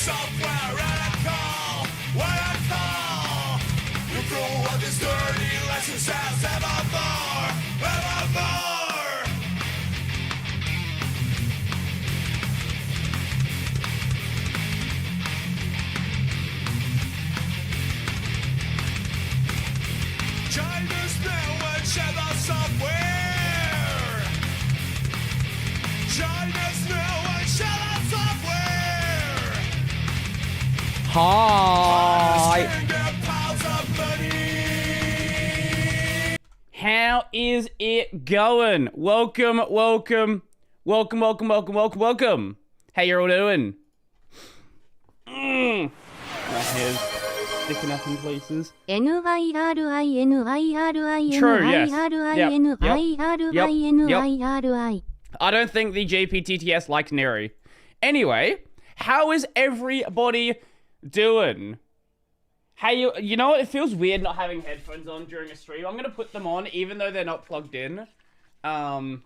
software and I call what I call. You throw out these dirty lessons as evermore, evermore. China's new and share the software. China's new and share the software. Hi. Spend their piles of money. How is it going? Welcome. How you all doing? My hair's sticking up in places. N-Y-R-I-N-I-R-I-N-I-R-I-N-I-R-I-N-I-R-I. I don't think the JPTTS like Niri. Anyway, how is everybody doing? Hey, you know what? It feels weird not having headphones on during a stream. I'm gonna put them on even though they're not plugged in. I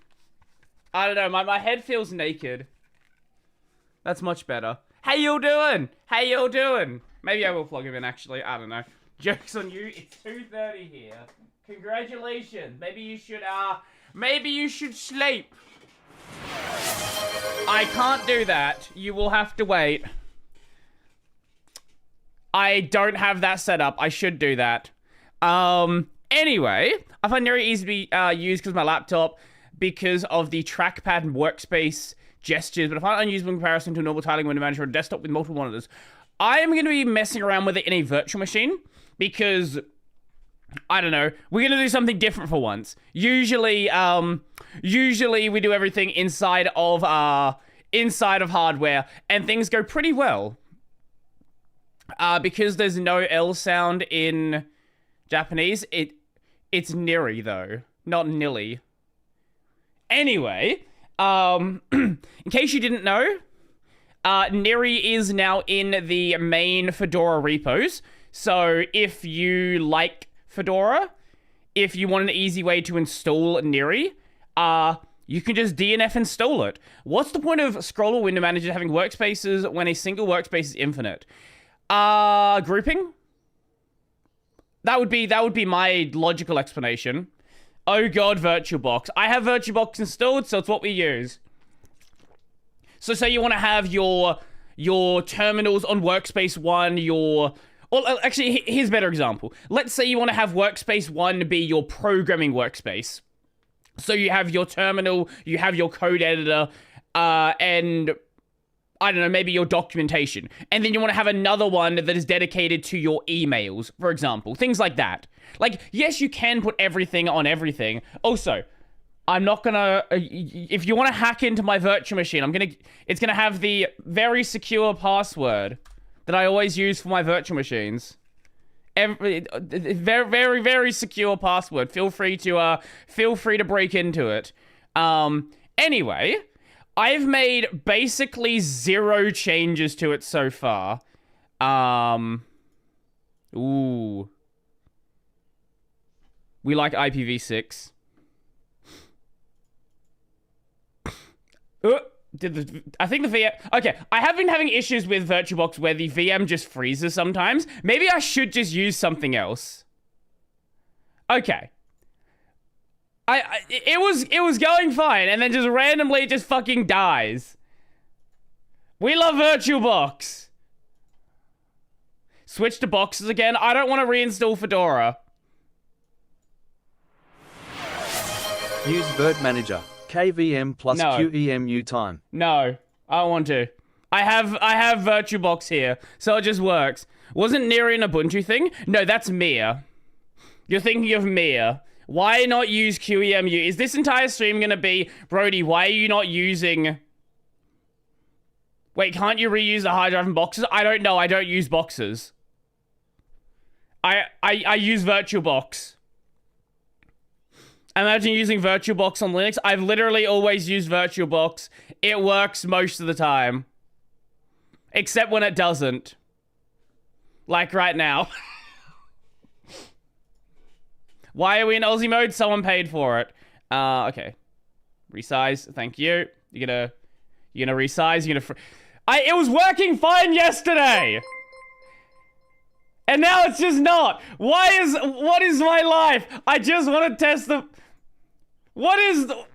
don't know. My head feels naked. That's much better. How y'all doing? Maybe I will plug him in, actually. I don't know. Joke's on you. It's 2:30 here. Congratulations. Maybe you should sleep. I can't do that. You will have to wait. I don't have that set up. I should do that. Anyway, I find Niri easy to be used because my laptop, because of the trackpad and workspace gestures, but I find it unusable in comparison to a normal tiling window manager or a desktop with multiple monitors. I am going to be messing around with it in a virtual machine because, I don't know, we're going to do something different for once. Usually we do everything inside of hardware and things go pretty well. Because there's no L sound in Japanese, it's Niri though, not Nilly. Anyway, in case you didn't know, Niri is now in the main Fedora repos. So if you like Fedora, if you want an easy way to install Niri, you can just DNF install it. What's the point of Scrollable Window Manager having workspaces when a single workspace is infinite? Grouping? That would be my logical explanation. Oh god, VirtualBox. I have VirtualBox installed, so it's what we use. So say you want to have your terminals on workspace 1, well, actually, here's a better example. Let's say you want to have workspace 1 be your programming workspace. So you have your terminal, you have your code editor, and I don't know, maybe your documentation. And then you want to have another one that is dedicated to your emails, for example. Things like that. Like, yes, you can put everything on everything. Also, I'm not gonna, if you want to hack into my virtual machine, it's gonna have the very secure password that I always use for my virtual machines. Very, very secure password. Feel free to break into it. Anyway, I've made basically 0 changes to it so far. Ooh. We like IPv6. I think the VM... Okay, I have been having issues with VirtualBox where the VM just freezes sometimes. Maybe I should just use something else. Okay. It was going fine, and then just randomly it just fucking dies. We love VirtualBox. Switch to boxes again. I don't want to reinstall Fedora. Use Virt Manager. KVM plus No. QEMU time. No, I don't want to. I have VirtualBox here, so it just works. Wasn't Niri an Ubuntu thing? No, that's Mia. You're thinking of Mia. Why not use QEMU? Is this entire stream gonna be, Brodie, why are you not using... Wait, can't you reuse the hard drive in boxes? I don't know, I don't use boxes. I use VirtualBox. Imagine using VirtualBox on Linux. I've literally always used VirtualBox. It works most of the time. Except when it doesn't. Like right now. Why are we in Aussie mode? Someone paid for it. Okay. Resize. Thank you. You're gonna resize. It was working fine yesterday! And now it's just not! What is my life? I just want to test the... What is the...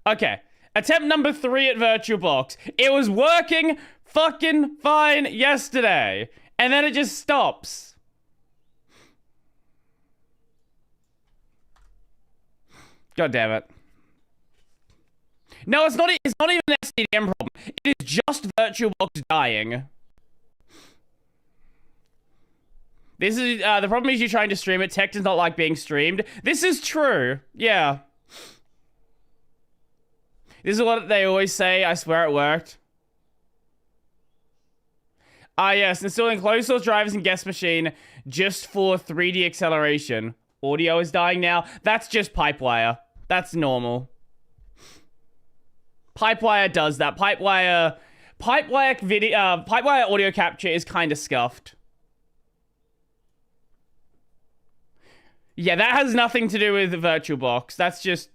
Okay, attempt number 3 at VirtualBox. It was working fucking fine yesterday, and then it just stops. God damn it. No, it's not even an SDDM problem. It is just VirtualBox dying. This is, the problem is you're trying to stream it. Tech does not like being streamed. This is true. Yeah. This is what they always say. I swear it worked. Ah, yes. Installing closed source drivers and guest machine just for 3D acceleration. Audio is dying now. That's just Pipewire. That's normal. Pipewire does that. Pipewire audio capture is kind of scuffed. Yeah, that has nothing to do with the VirtualBox. That's just...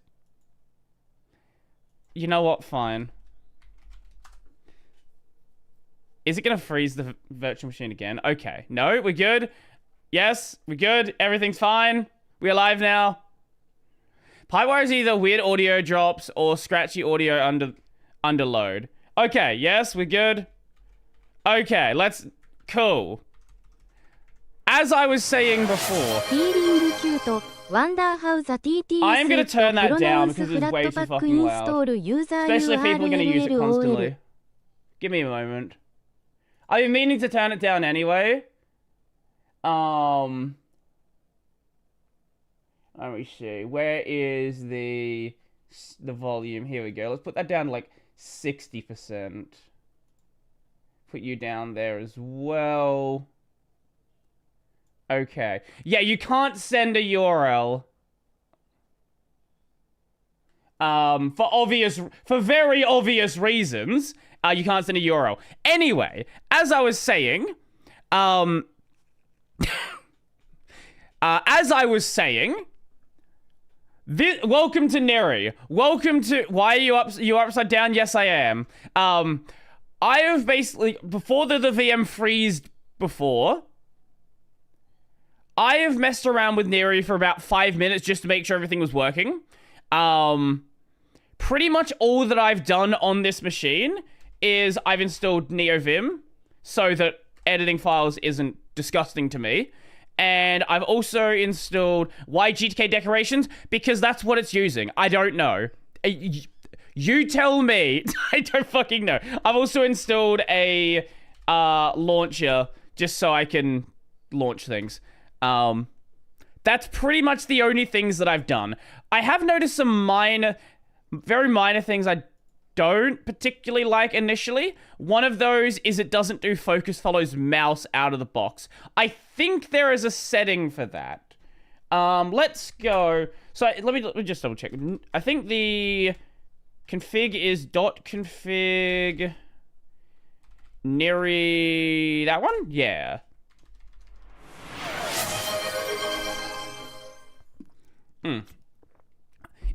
You know what? Fine. Is it going to freeze the virtual machine again? Okay. No, we're good. Yes, we're good. Everything's fine. We're live now. Pipewire is either weird audio drops or scratchy audio under load. Okay, yes, we're good. Okay, let's... Cool. As I was saying before... I am going to turn that down because it's way too fucking loud. Especially if people are going to use it constantly. Give me a moment. I've been meaning to turn it down anyway. Let me see. Where is the volume? Here we go. Let's put that down to like 60%. Put you down there as well. Okay. Yeah, you can't send a URL. For very obvious reasons, you can't send a URL. Anyway, as I was saying, welcome to Niri. Welcome to... Why are you upside down? Yes, I am. I have basically... Before the VM freezed before... I have messed around with Niri for about 5 minutes just to make sure everything was working. Pretty much all that I've done on this machine is I've installed NeoVim so that editing files isn't disgusting to me. And I've also installed YGTK decorations because that's what it's using. I don't know. You tell me. I don't fucking know. I've also installed a launcher just so I can launch things. That's pretty much the only things that I've done. I have noticed some very minor things I don't particularly like initially. One of those is it doesn't do focus follows mouse out of the box. I think there is a setting for that. Let's go. So let me just double check. I think the config is .config Niri, that one? Yeah.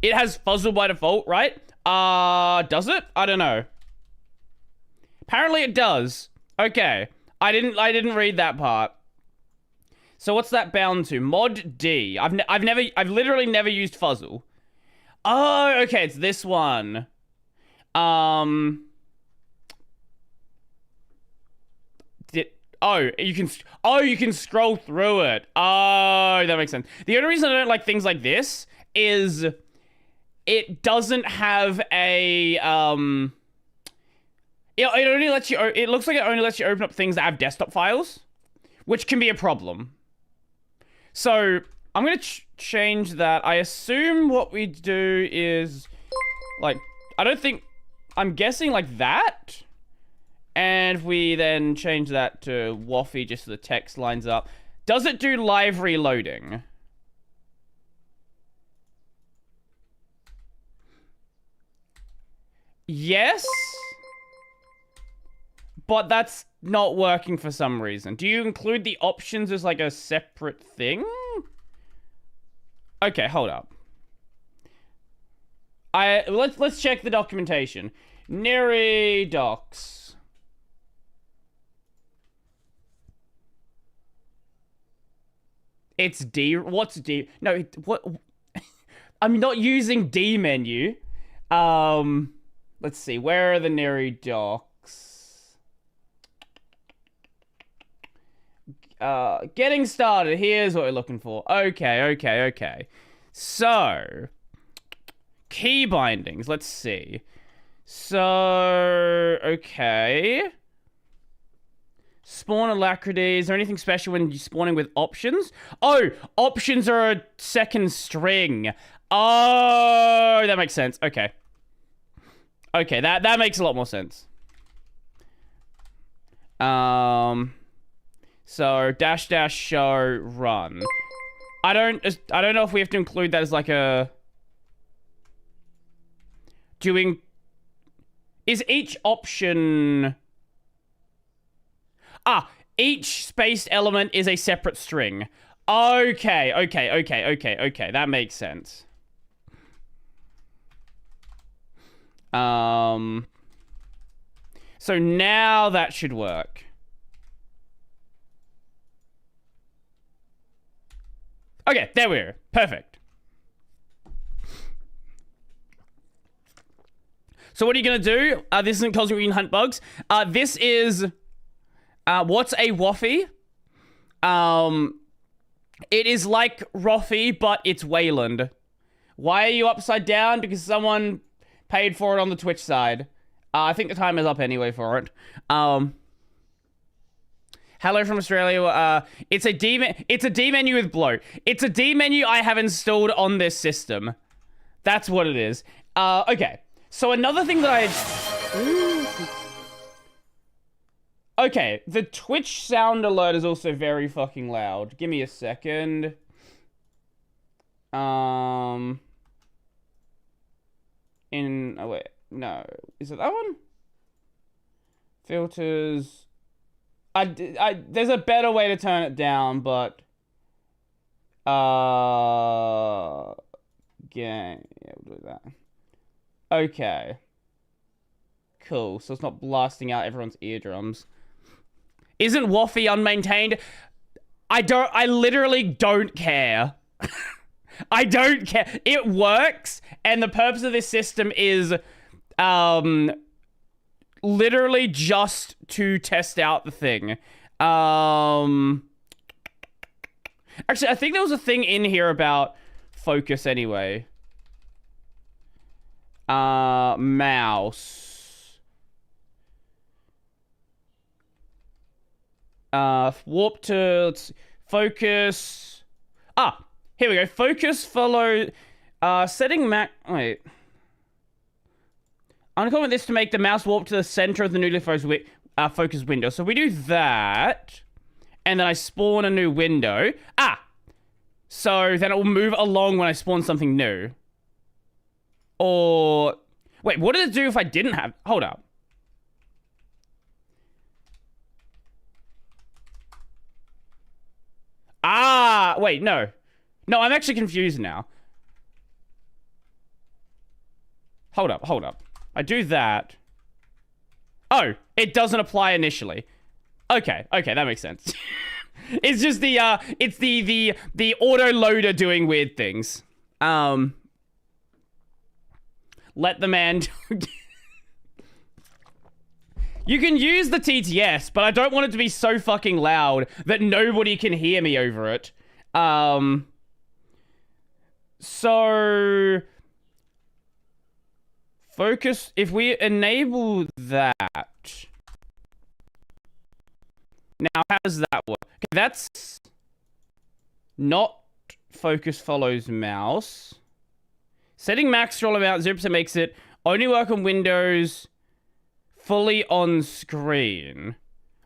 It has fuzzle by default, right? Does it? I don't know. Apparently it does. Okay. I didn't read that part. So what's that bound to? Mod D. I've literally never used fuzzle. Oh, okay, it's this one. You can scroll through it. Oh, that makes sense. The only reason I don't like things like this is it doesn't have a it only lets you. It looks like it only lets you open up things that have desktop files, which can be a problem. So I'm gonna change that. I assume what we do is like I'm guessing like that. And we then change that to Waffy just so the text lines up. Does it do live reloading? Yes. But that's not working for some reason. Do you include the options as like a separate thing? Okay, hold up. Let's check the documentation. Niri docs. It's D. What's D? No, what? I'm not using D menu. Let's see. Where are the Niri docs? Getting started. Here's what we're looking for. Okay. So, key bindings. Let's see. So, okay. Spawn alacrity. Is there anything special when you're spawning with options? Oh, options are a second string. Oh, that makes sense. Okay. Okay, that makes a lot more sense. So dash show run. I don't know if we have to include that as like a doing. Is each option? Each spaced element is a separate string. Okay. That makes sense. So now that should work. Okay, there we are. Perfect. So what are you going to do? This isn't Cosmic Green Hunt Bugs. This is... what's a Waffy? It is like Roffy, but it's Wayland. Why are you upside down? Because someone paid for it on the Twitch side. I think the time is up anyway for it. Hello from Australia. It's a D menu with bloat. It's a D menu I have installed on this system. That's what it is. Okay. So another thing that Okay, the Twitch sound alert is also very fucking loud. Give me a second. Oh wait, no. Is it that one? Filters. There's a better way to turn it down, but yeah, we'll do that. Okay. Cool. So it's not blasting out everyone's eardrums. Isn't Waffy unmaintained? I literally don't care. I don't care. It works, and the purpose of this system is literally just to test out the thing. Actually, I think there was a thing in here about focus anyway. Mouse. Warp to focus. Here we go. Focus, follow, setting wait. I'm gonna comment this to make the mouse warp to the center of the newly focus window. So we do that, and then I spawn a new window. So then it will move along when I spawn something new. Or, wait, what did it do if I didn't have, hold up. Wait, no. No, I'm actually confused now. Hold up. I do that. Oh, it doesn't apply initially. Okay, that makes sense. It's just the, it's the auto-loader doing weird things. Let the man... You can use the TTS, but I don't want it to be so fucking loud that nobody can hear me over it. So... Focus, if we enable that... Now, how does that work? Okay, that's... Not focus follows mouse. Setting max scroll amount 0% makes it only work on Windows... fully on screen.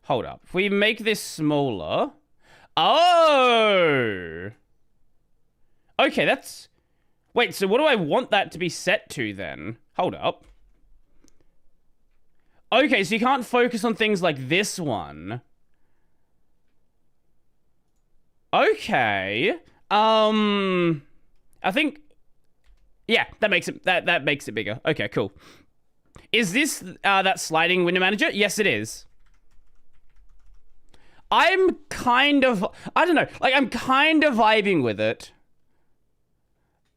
Hold up. If we make this smaller... Oh! Okay, that's... Wait, so what do I want that to be set to then? Hold up. Okay, so you can't focus on things like this one. Okay. I think... Yeah, that makes it that makes it bigger. Okay, cool. Is this that sliding window manager? Yes, it is. I'm kind of... I don't know. Like, I'm kind of vibing with it.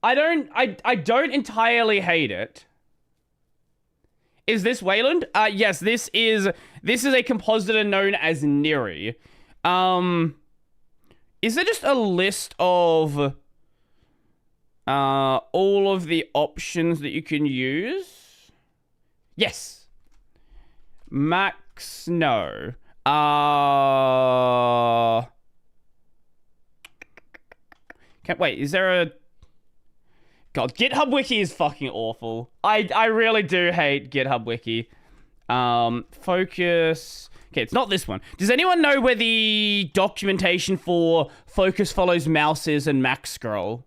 I don't entirely hate it. Is this Wayland? Yes, this is a compositor known as Niri. Is there just a list of all of the options that you can use? Yes. Max, no. Wait, is there a... God, GitHub Wiki is fucking awful. I really do hate GitHub Wiki. Focus... Okay, it's not this one. Does anyone know where the documentation for focus follows mouse is and max scroll?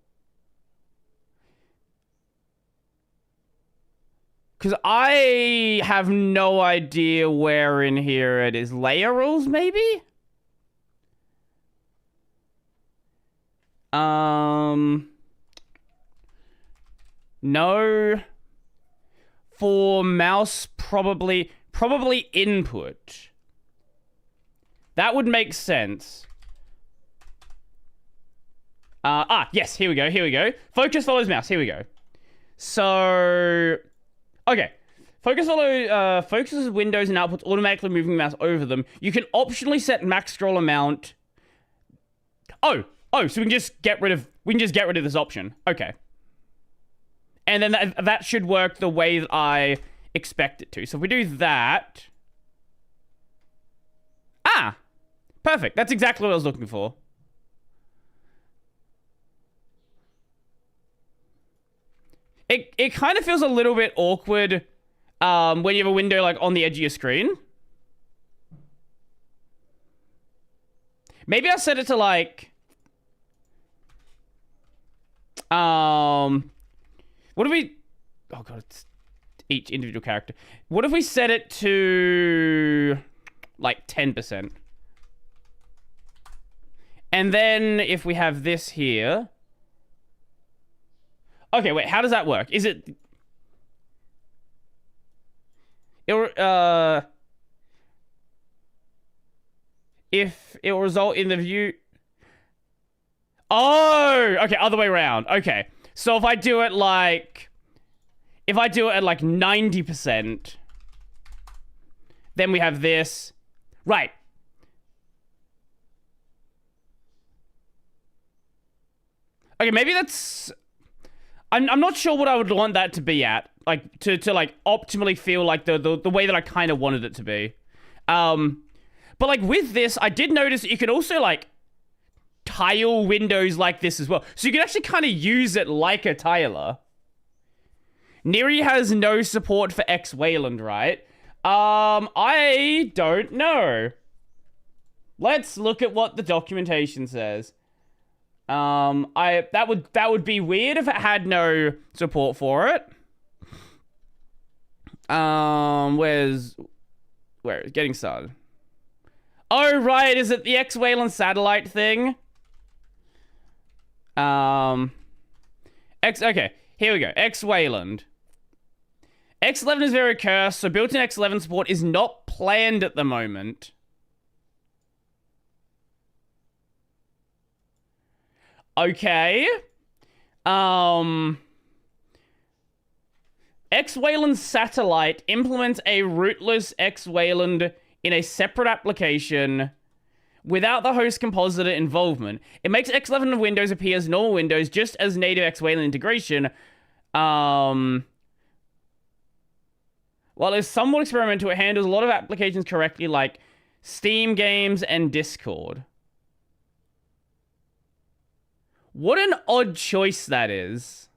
Because I have no idea where in here it is. Layer rules, maybe? No. For mouse, probably input. That would make sense. Yes, here we go. Focus follows mouse, here we go. So, okay. Focuses windows and outputs automatically moving the mouse over them. You can optionally set max scroll amount. Oh, so we can just get rid of this option. Okay. And then that should work the way that I expect it to. So if we do that... Perfect. That's exactly what I was looking for. It kind of feels a little bit awkward when you have a window like on the edge of your screen. Maybe I'll set it to like... What if we... Oh god, it's each individual character. What if we set it to like 10%? And then if we have this here... Okay, wait, how does that work? Is it... If it will result in the view... Oh! Okay, other way around. Okay. So if I do it like... If I do it at like 90%... Then we have this. Right. Okay, maybe that's... I'm not sure what I would want that to be at. Like, to like, optimally feel like the way that I kind of wanted it to be. But, like, with this, I did notice that you can also, like, tile windows like this as well. So you can actually kind of use it like a tiler. Niri has no support for X Wayland, right? I don't know. Let's look at what the documentation says. That would be weird if it had no support for it. Where is it? Getting started. Oh, right, is it the X Wayland satellite thing? Okay, here we go. X Wayland. X11 is very cursed, so built-in X11 support is not planned at the moment. Okay. X Wayland satellite implements a rootless X Wayland in a separate application without the host compositor involvement. It makes X11 of Windows appear as normal Windows, just as native X Wayland integration. While it's somewhat experimental, it handles a lot of applications correctly, like Steam games and Discord. What an odd choice that is.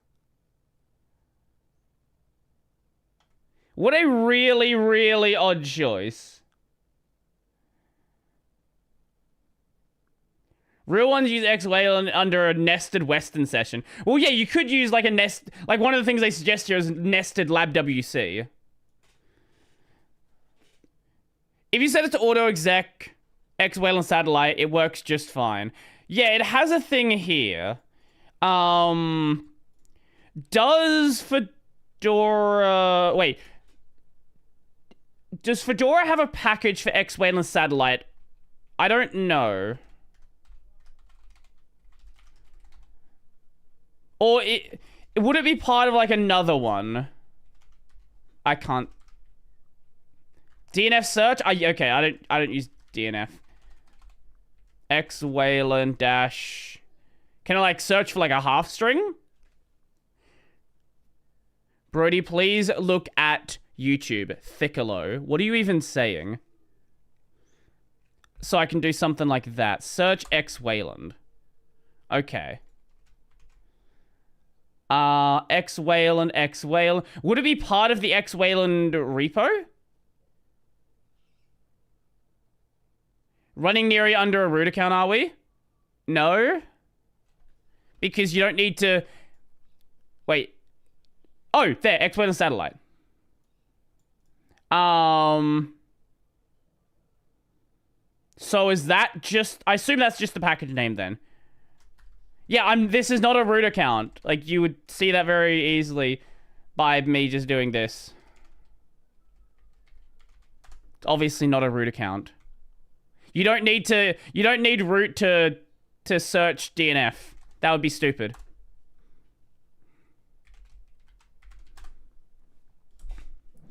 What a really, really odd choice. Real ones use X Wayland under a nested Western session. Well, yeah, you could use like a like one of the things they suggest here is nested LabWC. If you set it to auto exec X Wayland satellite, it works just fine. Yeah, it has a thing here. Does Fedora... Wait. Does Fedora have a package for X Wayland satellite? I don't know. Or would it be part of like another one? I can't. DNF search? Okay, I don't use DNF. X Wayland dash. Can I like search for like a half string? Brodie, please look at YouTube. Thickalo. What are you even saying? So I can do something like that. Search X Wayland. Okay. X Wayland. Would it be part of the X Wayland repo? Running Niri under a root account, are we? No. Because you don't need to... Wait. Oh, there. X Wayland satellite. So is that just... I assume that's just the package name then. Yeah, this is not a root account. Like, you would see that very easily by me just doing this. It's obviously not a root account. You don't need root to search DNF. That would be stupid.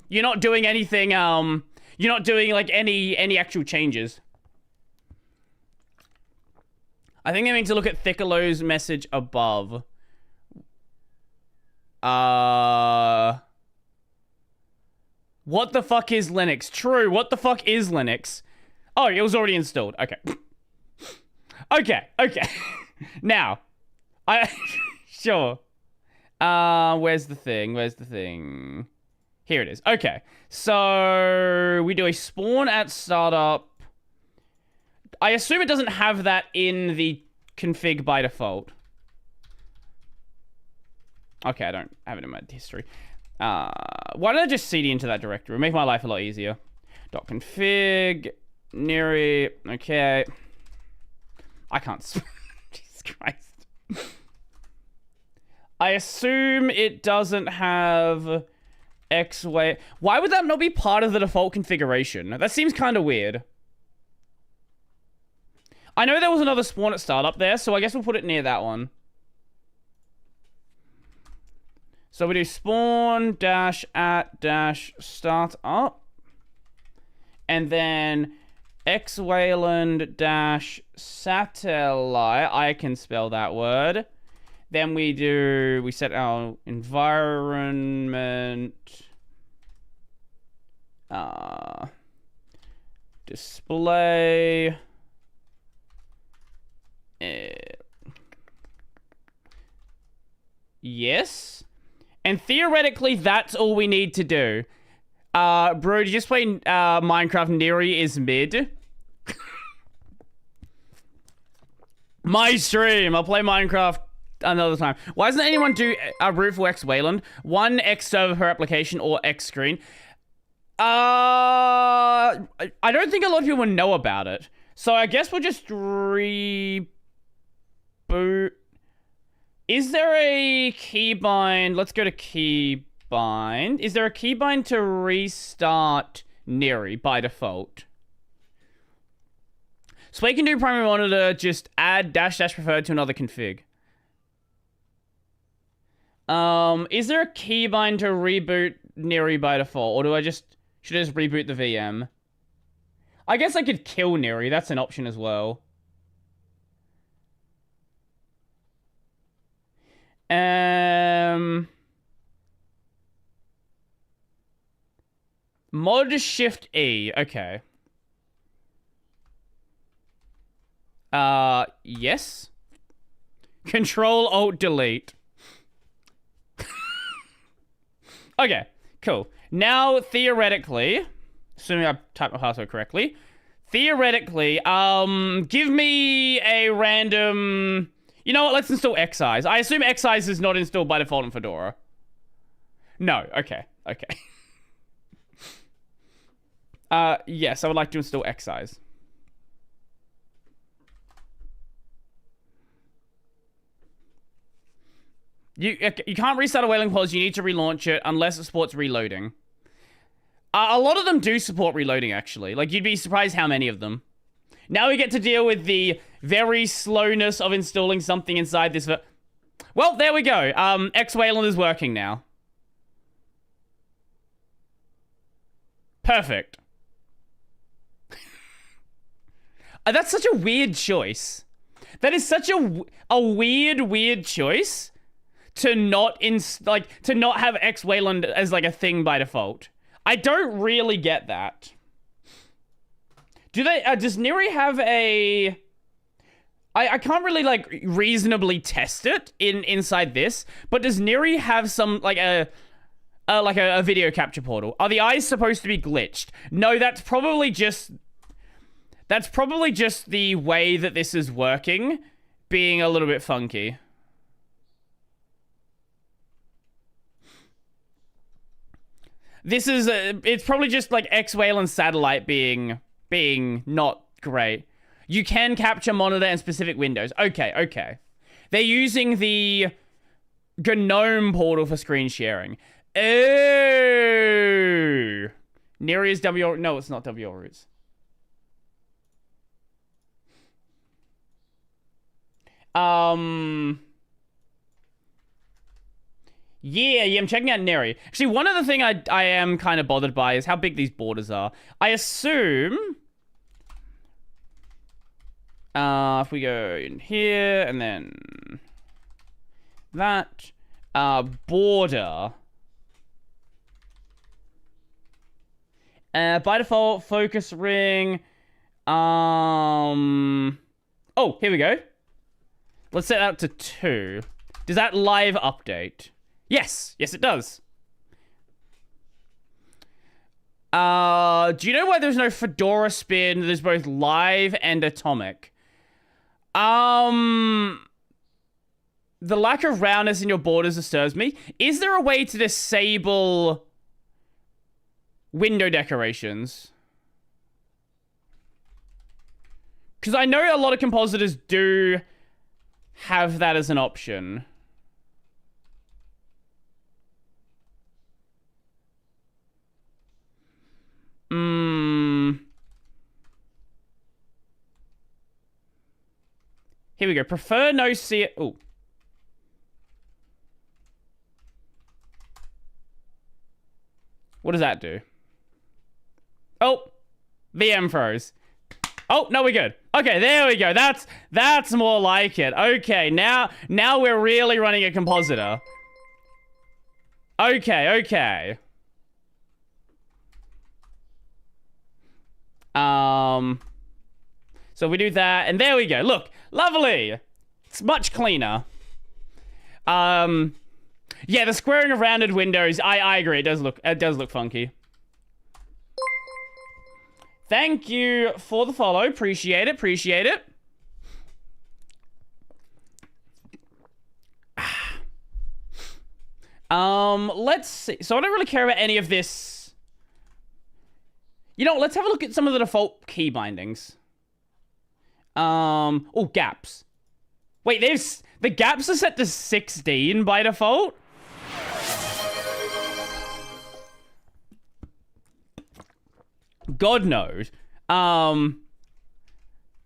You're not doing anything, you're not doing, like, any actual changes. I think I mean to look at Thickalo's message above. What the fuck is Linux? True, what the fuck is Linux? Oh, it was already installed. Okay. Okay. Now, sure. Where's the thing? Here it is. Okay. So, we do a spawn at startup. I assume it doesn't have that in the config by default. Okay, I don't have it in my history. Why don't I just cd into that directory? It'll make my life a lot easier. .config, Niri, okay. I can't... Jesus Christ. I assume it doesn't have X-Way... Why would that not be part of the default configuration? That seems kind of weird. I know there was another spawn at startup there, so I guess we'll put it near that one. So we do spawn dash at dash startup. And then X Wayland dash satellite. I can spell that word. Then we set our environment. Display. Yes. And theoretically, that's all we need to do. Bro, just play Minecraft Niri is mid. My stream. I'll play Minecraft another time. Why doesn't anyone do a root for X Wayland? One X server per application or X screen. I don't think a lot of people know about it. So I guess we'll just reboot. Is there a keybind? Let's go to keybind. Is there a keybind to restart Niri by default? So we can do primary monitor, just add dash preferred to another config. Is there a keybind to reboot Niri by default? Or should I just reboot the VM? I guess I could kill Niri. That's an option as well. Mod Shift E. Okay. Yes. Control Alt Delete. Okay, cool. Now, theoretically, assuming I typed my password correctly, theoretically, give me a random... You know what? Let's install Xeyes. I assume Xeyes is not installed by default in Fedora. No. Okay. Yes, I would like to install Excise. You can't restart a Wailing Pause. You need to relaunch it unless it supports reloading. A lot of them do support reloading, actually. Like, you'd be surprised how many of them. Now we get to deal with the very slowness of installing something inside this. Well, there we go. X-Wayland is working now. Perfect. That's such a weird choice. That is such a weird choice to not have X-Wayland as like a thing by default. I don't really get that. Do they? Does Niri have a? I can't really like reasonably test it inside this. But does Niri have some like a video capture portal? Are the eyes supposed to be glitched? No, that's probably just the way that this is working, being a little bit funky. This is it's probably just like X-Wayland satellite being not great. You can capture monitor and specific windows. Okay. They're using the GNOME portal for screen sharing. Oh. Niri is WL... No, it's not WL roots. Yeah, I'm checking out Niri. Actually, one other thing I am kind of bothered by is how big these borders are. I assume... if we go in here, and then... that... border... by default, focus ring... oh, here we go. Let's set that to 2. Does that live update? Yes, it does. Do you know why there's no Fedora spin? There's both live and atomic. The lack of roundness in your borders disturbs me. Is there a way to disable window decorations? Because I know a lot of compositors do have that as an option. Here we go. Prefer no see it. Ooh. What does that do? Oh, VM froze. Oh, no, we're good. Okay, there we go. That's more like it. Okay, now we're really running a compositor. Okay. So we do that, and there we go. Look, lovely. It's much cleaner. Yeah, the squaring of rounded windows. I agree. It does look funky. Thank you for the follow. Appreciate it. Let's see. So I don't really care about any of this. You know, let's have a look at some of the default key bindings. Oh, gaps. Wait, the gaps are set to 16 by default? God knows.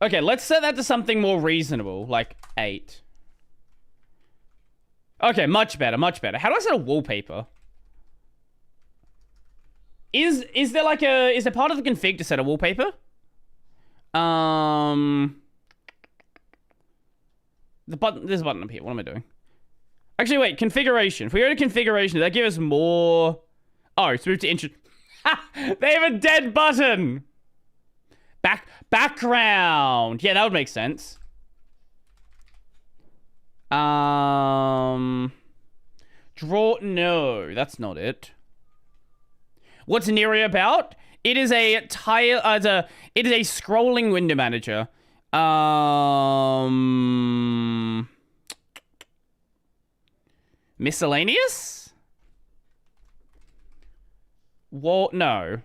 Okay, let's set that to something more reasonable, like 8. Okay, much better. How do I set a wallpaper? Is there like is there part of the config to set a wallpaper? There's a button up here. What am I doing? Actually, wait, configuration. If we go to configuration, does that give us more? Oh, it's moved to intro. They have a dead button. Background. Yeah, that would make sense. Draw. No, that's not it. What's Niri about? It is a it is a scrolling window manager. Miscellaneous? Well, no.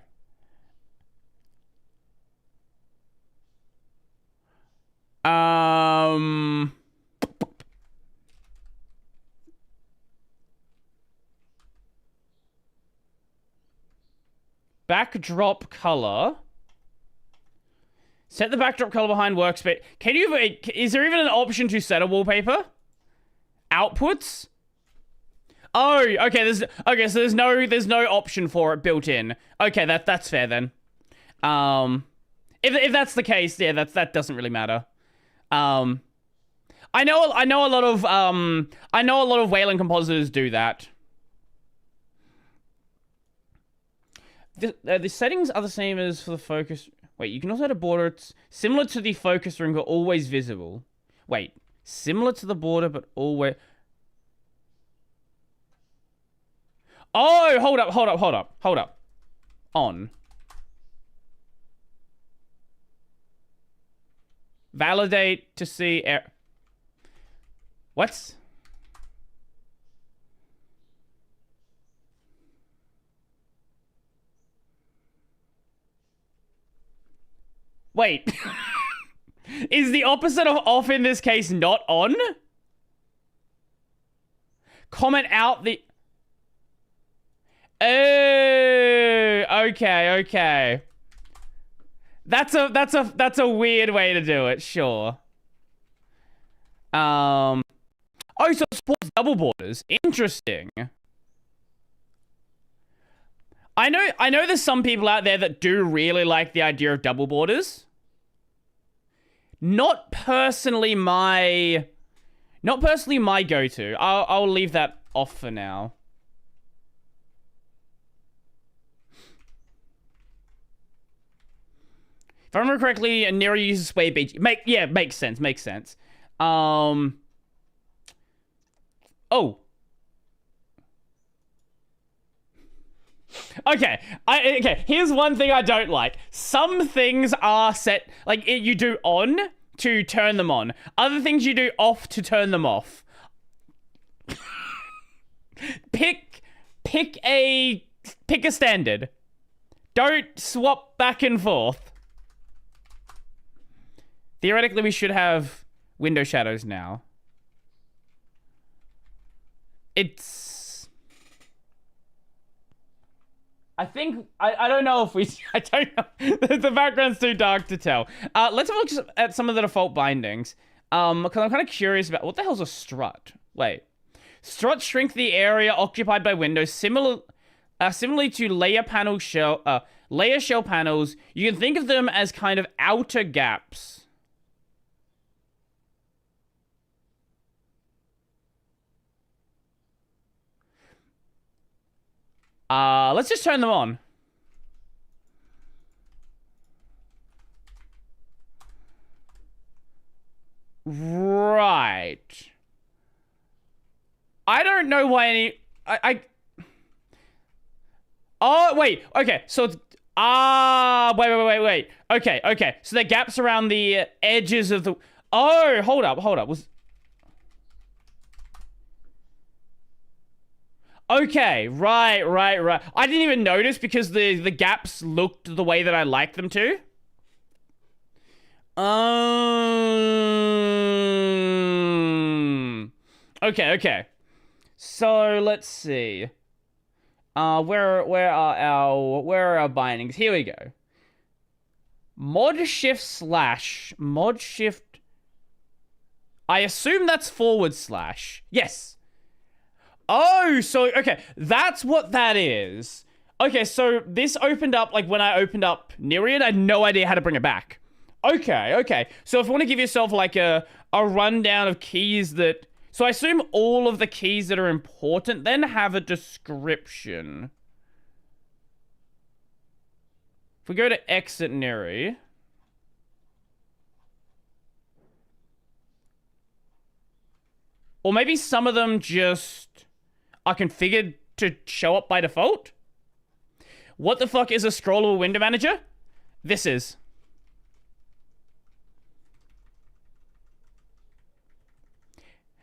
Backdrop color. Set the backdrop color behind workspace. Can you? Is there even an option to set a wallpaper? Outputs. Oh, okay. So there's no option for it built in. Okay, that's fair then. If that's the case, yeah, that doesn't really matter. I know a lot of Wayland compositors do that. The settings are the same as for the focus. Wait, you can also add a border. It's similar to the focus ring, but always visible. Wait, similar to the border, but always. Oh, hold up. On. Validate to see air. What? Wait. Is the opposite of off in this case not on? Comment out the... Oh, okay. That's a weird way to do it, sure. Oh, so it supports double borders. Interesting. I know there's some people out there that do really like the idea of double borders. Not personally my go-to. I'll leave that off for now. If I remember correctly, Niri uses Sway Beach. Makes sense. Oh. Okay. Here's one thing I don't like. Some things are set, like, you do on to turn them on. Other things you do off to turn them off. Pick a standard. Don't swap back and forth. Theoretically, we should have window shadows now. It's... I think... I don't know if we... I don't know. The background's too dark to tell. Let's have a look at some of the default bindings. Because I'm kind of curious about... What the hell's a strut? Wait. Struts shrink the area occupied by windows similarly to layer shell panels. You can think of them as kind of outer gaps. Let's just turn them on. Right. I don't know why any... Oh, wait. Okay, so it's... Wait. Okay. So there are gaps around the edges of the... Oh, hold up. Okay, right. I didn't even notice because the gaps looked the way that I liked them to. Okay. So let's see. Where are our bindings? Here we go. Mod shift. I assume that's /. Yes. Oh, so, okay, that's what that is. Okay, so this opened up, like, when I opened up Niri, I had no idea how to bring it back. Okay. So if you want to give yourself, like, a rundown of keys that... So I assume all of the keys that are important then have a description. If we go to exit Niri... Or maybe some of them just... are configured to show up by default? What the fuck is a scrollable window manager? This is.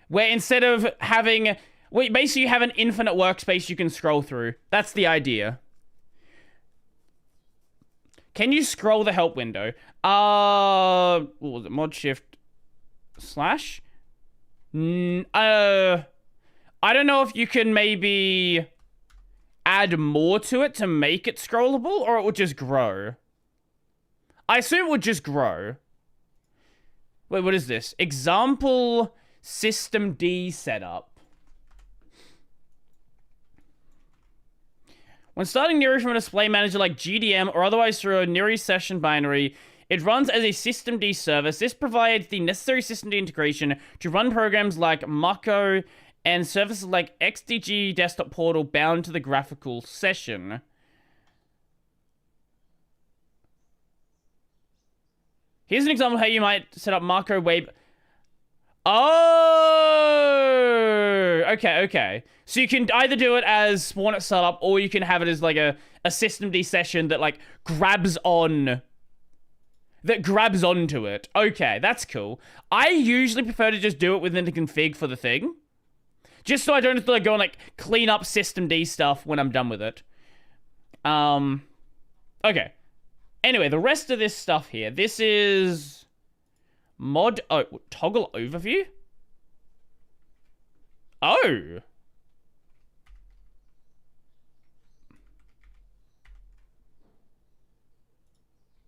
Where instead of having... Well, basically you have an infinite workspace you can scroll through. That's the idea. Can you scroll the help window? What was it? Mod shift. slash. I don't know if you can maybe add more to it to make it scrollable, or it would just grow. I assume it would just grow. Wait, what is this? Example systemd setup. When starting Niri from a display manager like GDM or otherwise through a Niri session binary, it runs as a systemd service. This provides the necessary systemd integration to run programs like Mako and services like XDG Desktop Portal bound to the graphical session. Here's an example of how you might set up Mako Web. Oh, okay. So you can either do it as spawn at startup, or you can have it as like a systemd session that like grabs onto it. Okay, that's cool. I usually prefer to just do it within the config for the thing, just so I don't have to like go and like clean up systemd stuff when I'm done with it. Okay. Anyway, the rest of this stuff here. This is toggle overview. Oh.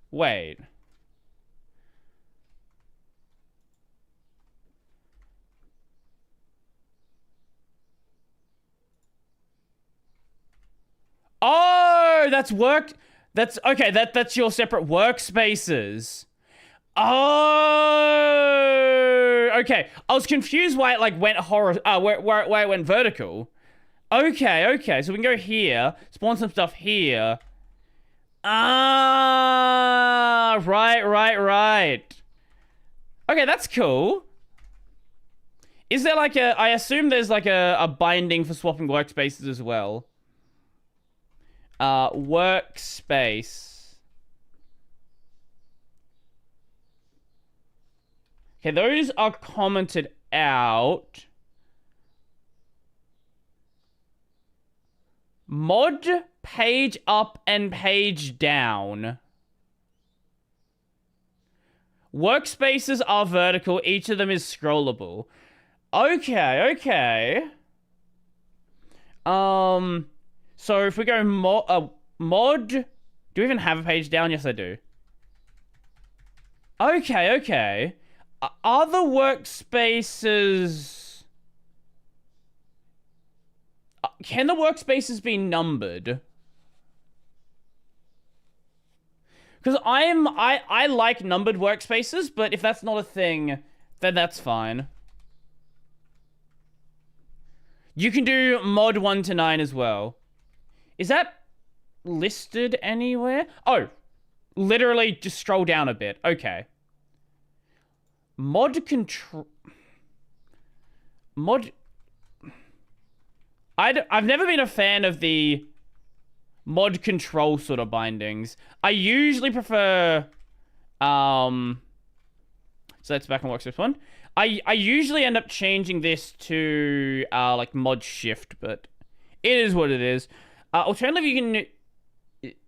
Wait. Oh, that's work. That's okay. That's your separate workspaces. Oh, okay. I was confused why it like went where it went vertical. Okay. So we can go here, spawn some stuff here. Ah, right. Okay, that's cool. Is there like I assume there's like a binding for swapping workspaces as well. Workspace. Okay, those are commented out. Mod page up and page down. Workspaces are vertical. Each of them is scrollable. Okay. So if we go mod, do we even have a page down? Yes, I do. Okay. Other workspaces. Can the workspaces be numbered? Because I like numbered workspaces, but if that's not a thing, then that's fine. You can do mod 1 to 9 as well. Is that listed anywhere? Oh, literally just scroll down a bit. Okay. Mod control. Mod. I've never been a fan of the mod control sort of bindings. I usually prefer. So that's back on workspace 1. I usually end up changing this to like mod shift, but it is what it is. Alternatively, you can.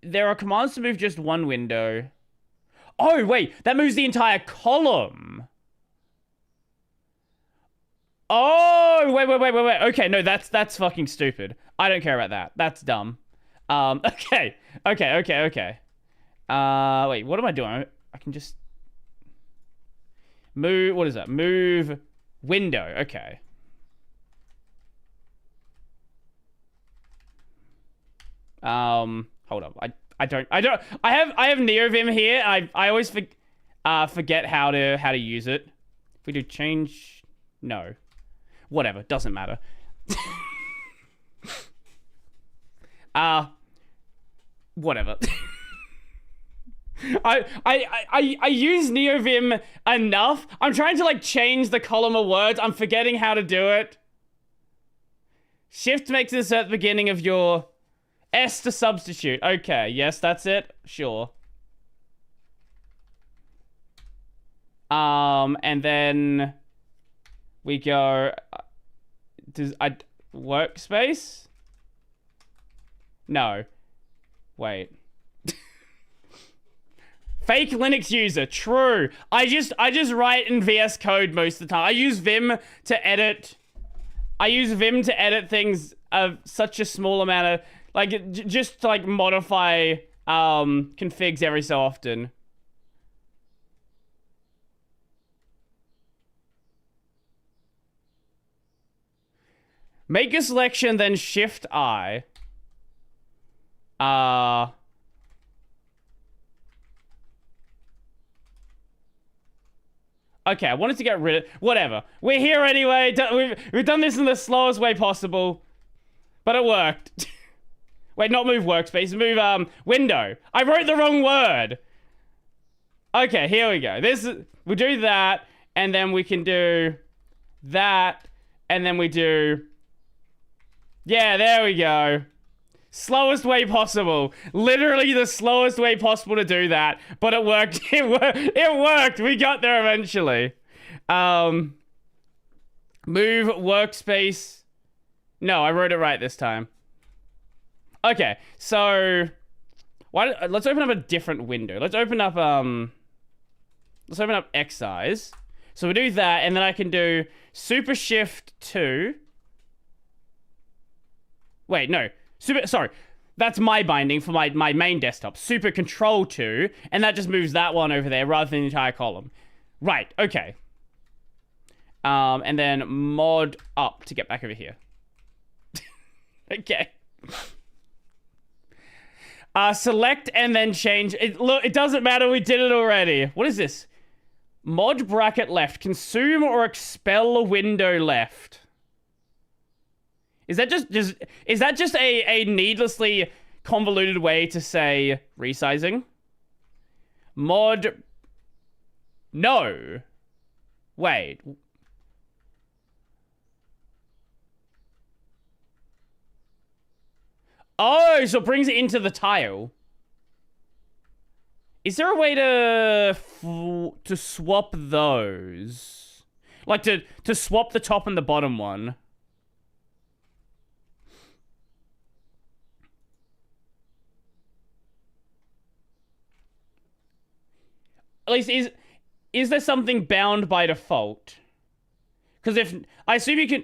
There are commands to move just one window. Oh wait, that moves the entire column. Oh wait. Okay, no, that's fucking stupid. I don't care about that. That's dumb. Okay. Wait, what am I doing? I can just move. What is that? Move window. Okay. Hold up. I have NeoVim here. I always forget how to use it. If we do change, no, whatever, doesn't matter. Whatever. I use NeoVim enough. I'm trying to like change the column of words. I'm forgetting how to do it. Shift makes this at the beginning of your S to substitute. Okay, yes, that's it. Sure. And then we go. Workspace? No. Wait. Fake Linux user. True. I just write in VS Code most of the time. I use Vim to edit. I use Vim to edit things of such a small amount of, like, just to, like, modify configs every so often. Make a selection, then Shift I. Okay, I wanted to get rid of... Whatever. We're here anyway. We've done this in the slowest way possible. But it worked. Wait, not move workspace. Move, window. I wrote the wrong word. Okay, here we go. We'll do that. And then we can do that. And then we do... Yeah, there we go. Slowest way possible. Literally the slowest way possible to do that. But it worked. It worked. We got there eventually. Move workspace. No, I wrote it right this time. Okay, so let's open up a different window. Let's open up Xeyes. So we'll do that, and then I can do Super Shift 2. Wait, no. Sorry. That's my binding for my main desktop. Super Control 2, and that just moves that one over there rather than the entire column. Right, okay. And then mod up to get back over here. Okay. Select and then change. Look, it doesn't matter. We did it already. What is this? Mod bracket left. Consume or expel a window left. Is that just a needlessly convoluted way to say resizing? Mod. No. Wait. Oh, so it brings it into the tile. Is there a way to swap those? Like to swap the top and the bottom one? At least is there something bound by default? Because if I assume you can...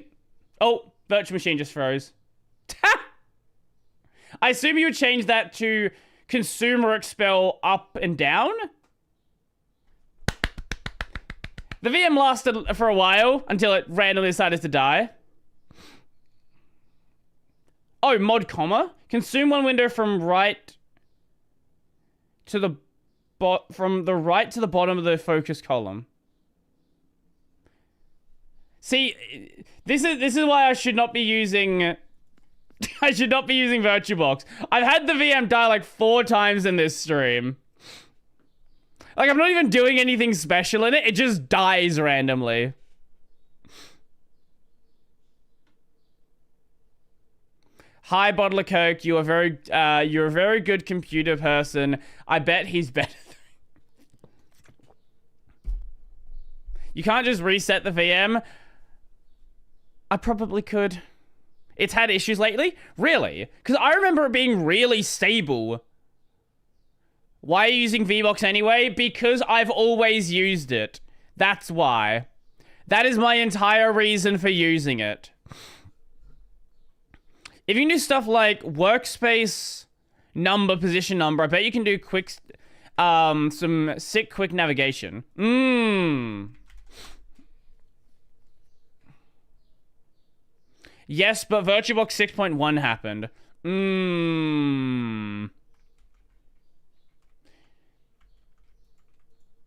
Oh, virtual machine just froze. I assume you would change that to consume or expel up and down. The VM lasted for a while until it randomly decided to die. Oh, mod comma. Consume one window from right to the from the right to the bottom of the focus column. See, this is why I should not be using... I should not be using VirtualBox. I've had the VM die like 4 times in this stream. Like, I'm not even doing anything special in it. It just dies randomly. Hi, Bottle of Coke. You're a very good computer person. I bet he's better. You can't just reset the VM. I probably could. It's had issues lately? Really? Because I remember it being really stable. Why are you using VBox anyway? Because I've always used it. That's why. That is my entire reason for using it. If you can do stuff like workspace number, position number, I bet you can do some sick quick navigation. Yes, but VirtualBox 6.1 happened.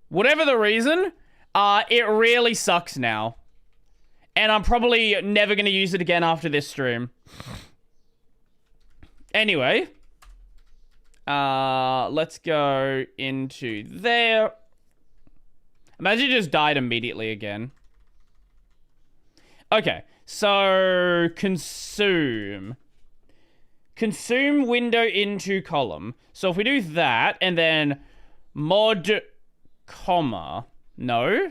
Whatever the reason, it really sucks now. And I'm probably never going to use it again after this stream. Anyway. Let's go into there. Imagine it just died immediately again. Okay. So, consume. Consume window into column. So if we do that, and then mod, comma. No.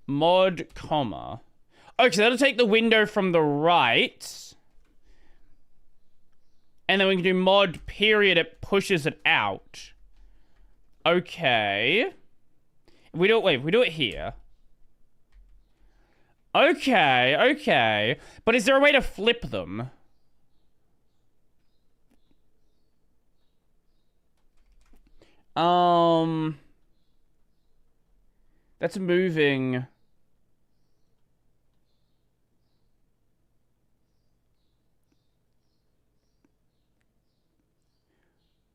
Mod, comma. Okay, so that'll take the window from the right. And then we can do mod period, it pushes it out. Okay. If we do it here. Okay. But is there a way to flip them? That's moving.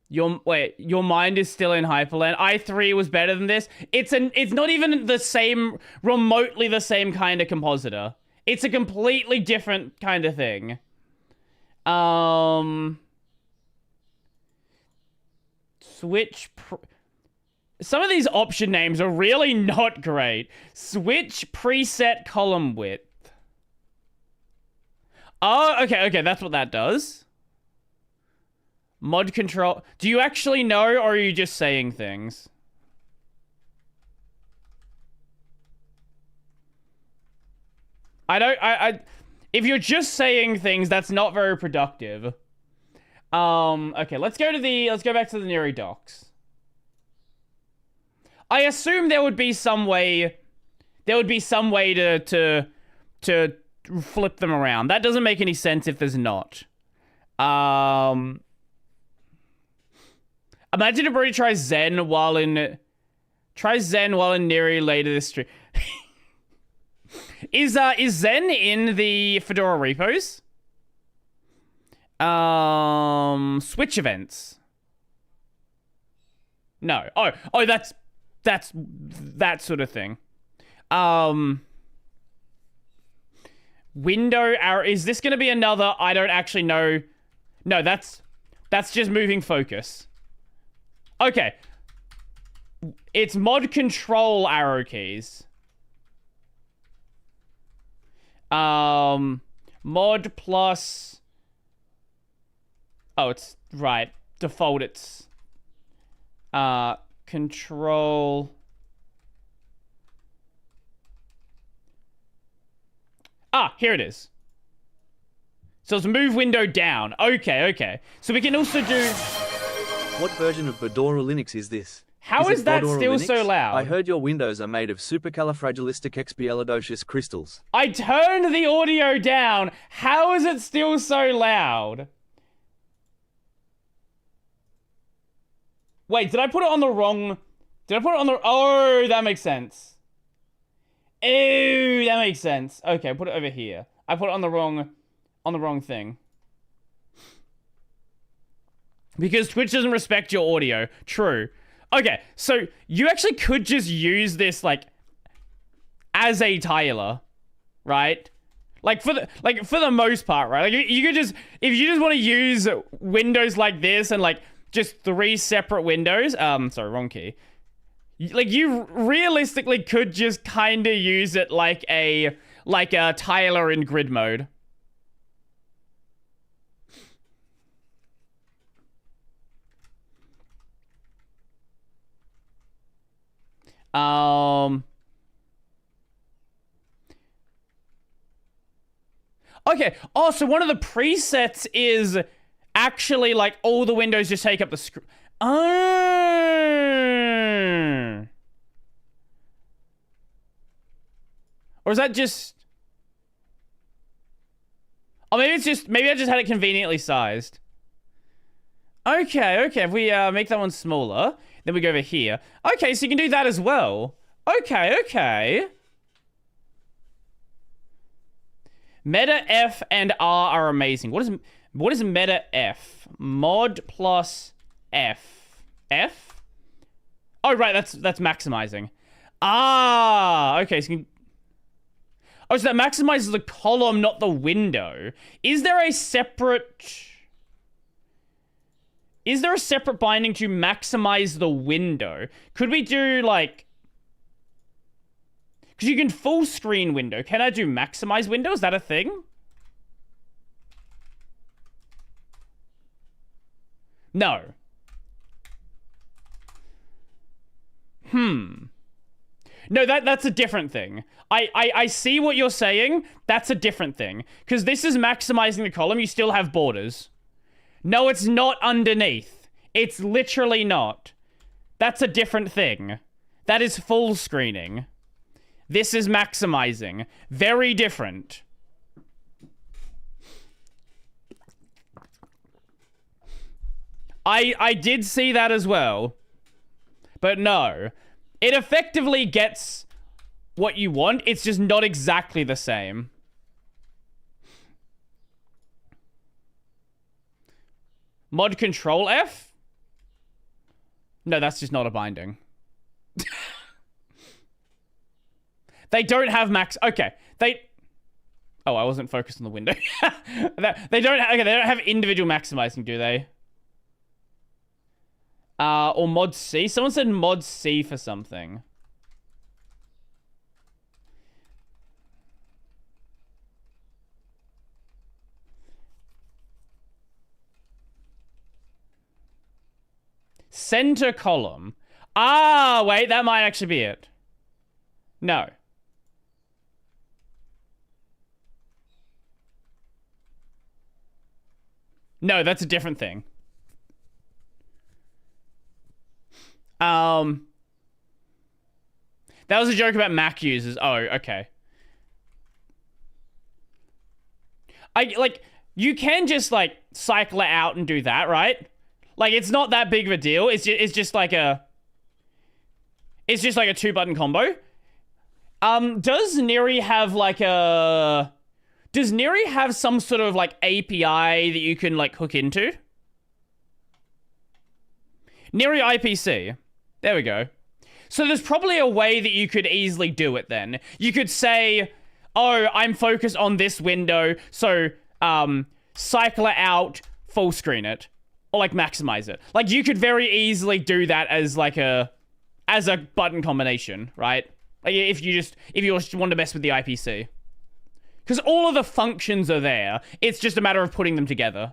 Your mind is still in Hyperland. i3 was better than this. It's not even the same, remotely the same kind of compositor. It's a completely different kind of thing. Some of these option names are really not great. Switch preset column width. Oh, okay, that's what that does. Mod control. Do you actually know, or are you just saying things? If you're just saying things, that's not very productive. Okay, let's go back to the Niri docs. I assume there would be some way to flip them around. That doesn't make any sense if there's not. Imagine if Brodie tries Zen while in Niri later this stream. Is Zen in the Fedora repos? Switch events. No. Oh, that's that sort of thing. Window arrow. Is this going to be another? I don't actually know. No, that's just moving focus. Okay. It's mod control arrow keys. Mod plus. Oh, it's right. Default, it's control. Ah, here it is. So it's move window down. Okay. So we can also do. What version of Fedora Linux is this? How is that Fedora still Linux? so loud? I heard your windows are made of supercalifragilisticexpialidocious crystals. I turned the audio down. How is it still so loud? Wait, did I put it on the wrong... Oh, that makes sense. Ew, that makes sense. Okay, put it over here. I put it on the wrong thing. Because Twitch doesn't respect your audio. True. Okay, so you actually could just use this, like, as a tiler, right? For the most part, right? Like, you could just, if you just want to use windows like this and, like, just 3 separate windows, sorry, wrong key. Like, you realistically could just kind of use it like a tiler in grid mode. Okay. Oh, so one of the presets is actually like all the windows just take up the screen. Oh. Or is that just... Oh, maybe it's just... Maybe I just had it conveniently sized. Okay. If we make that one smaller, then we go over here. Okay, so you can do that as well. Okay. Meta F and R are amazing. What is Meta F? Mod plus F. F? Oh, right, that's maximizing. Ah, okay, so you can... Oh, so that maximizes the column, not the window. Is there a separate binding to maximize the window? Could we do, like... Because you can full screen window. Can I do maximize window? Is that a thing? No. No, that's a different thing. I see what you're saying. That's a different thing. Because this is maximizing the column. You still have borders. No, it's not underneath. It's literally not. That's a different thing. That is full screening. This is maximizing. Very different. I did see that as well. But no. It effectively gets what you want. It's just not exactly the same. Mod Control F? No, that's just not a binding. They don't have max... Okay, Oh, I wasn't focused on the window. They don't have individual maximizing, do they? Or mod C? Someone said mod C for something. Center column. Ah, wait, that might actually be it. No. No, that's a different thing. That was a joke about Mac users. Oh, okay. You can just, cycle it out and do that, right? It's not that big of a deal. It's just like a 2-button combo. Does Niri have Does Niri have some sort of API that you can hook into? Niri IPC. There we go. So there's probably a way that you could easily do it then. You could say, oh, I'm focused on this window, so cycle it out, full screen it. Or maximize it. You could very easily do that as a button combination, right? If you just want to mess with the IPC. Because all of the functions are there. It's just a matter of putting them together.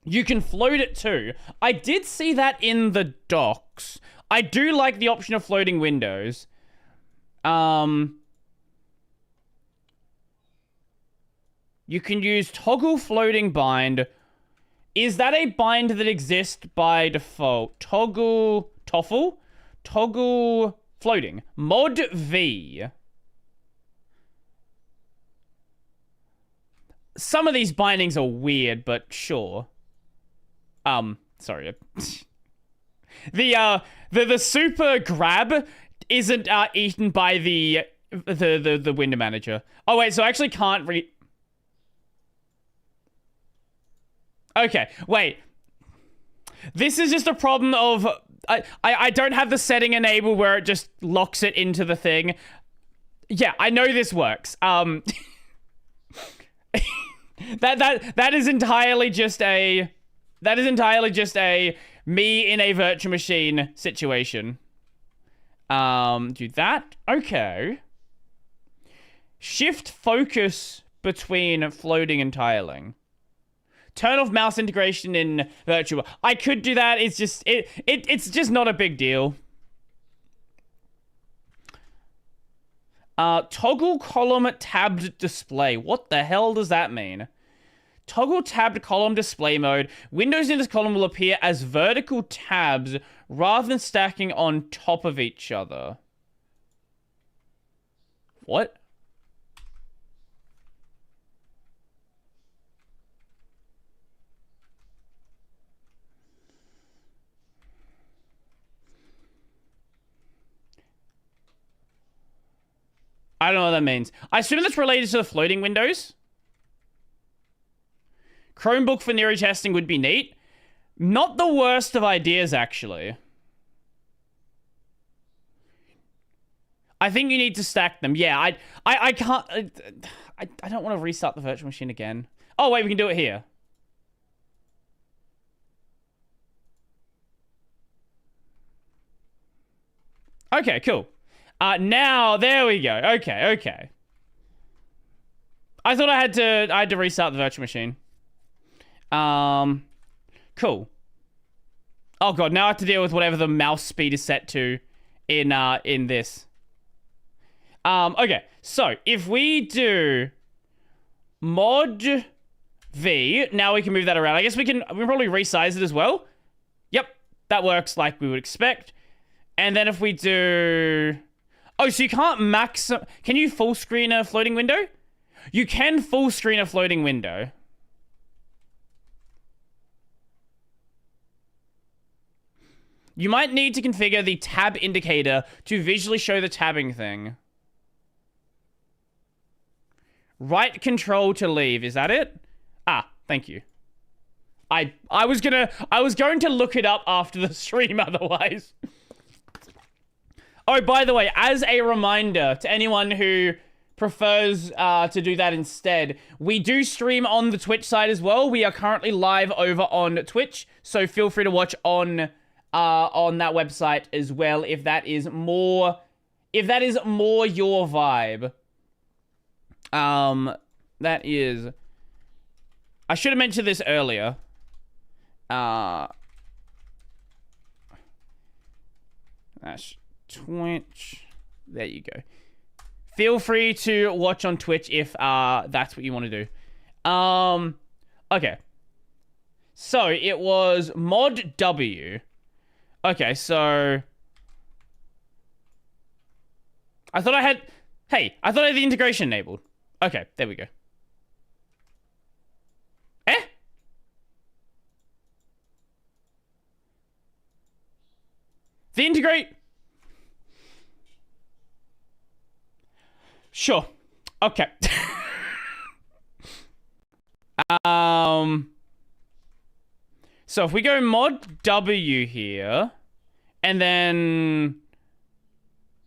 You can float it too. I did see that in the docs. I do like the option of floating windows. You can use toggle floating bind. Is that a bind that exists by default? Toggle floating. Mod V. Some of these bindings are weird, but sure. Sorry. The super grab isn't eaten by the window manager. Oh wait, so I actually can't Okay, wait. This is just a problem of I don't have the setting enabled where it just locks it into the thing. Yeah, I know this works. That is entirely just a me in a virtual machine situation. Do that. Okay. Shift focus between floating and tiling. Turn off mouse integration in virtual. I could do that. It's just it's just not a big deal. Toggle column tabbed display. What the hell does that mean? Toggle tabbed column display mode. Windows in this column will appear as vertical tabs rather than stacking on top of each other. What? I don't know what that means. I assume that's related to the floating windows. Chromebook for Niri testing would be neat. Not the worst of ideas, actually. I think you need to stack them. Yeah, I can't... I don't want to restart the virtual machine again. Oh, wait, we can do it here. Okay, cool. Now, there we go. Okay. I thought I had to restart the virtual machine. Cool. Oh god, now I have to deal with whatever the mouse speed is set to in this. Okay, so if we do mod V. Now we can move that around. I guess we can probably resize it as well. Yep, that works like we would expect. And then if we do... Oh, so you can't max... Can you full screen a floating window? You can full screen a floating window. You might need to configure the tab indicator to visually show the tabbing thing. Right control to leave, is that it? Ah, thank you. I was going to look it up after the stream otherwise. Oh, by the way, as a reminder to anyone who prefers to do that instead, we do stream on the Twitch side as well. We are currently live over on Twitch, so feel free to watch on that website as well if that is more your vibe. That is... I should have mentioned this earlier. That's Twitch. There you go. Feel free to watch on Twitch if that's what you want to do. Okay. So it was mod W. Okay, so I thought I had the integration enabled. Okay, there we go. The integrate. Sure. Okay. So if we go mod W here, and then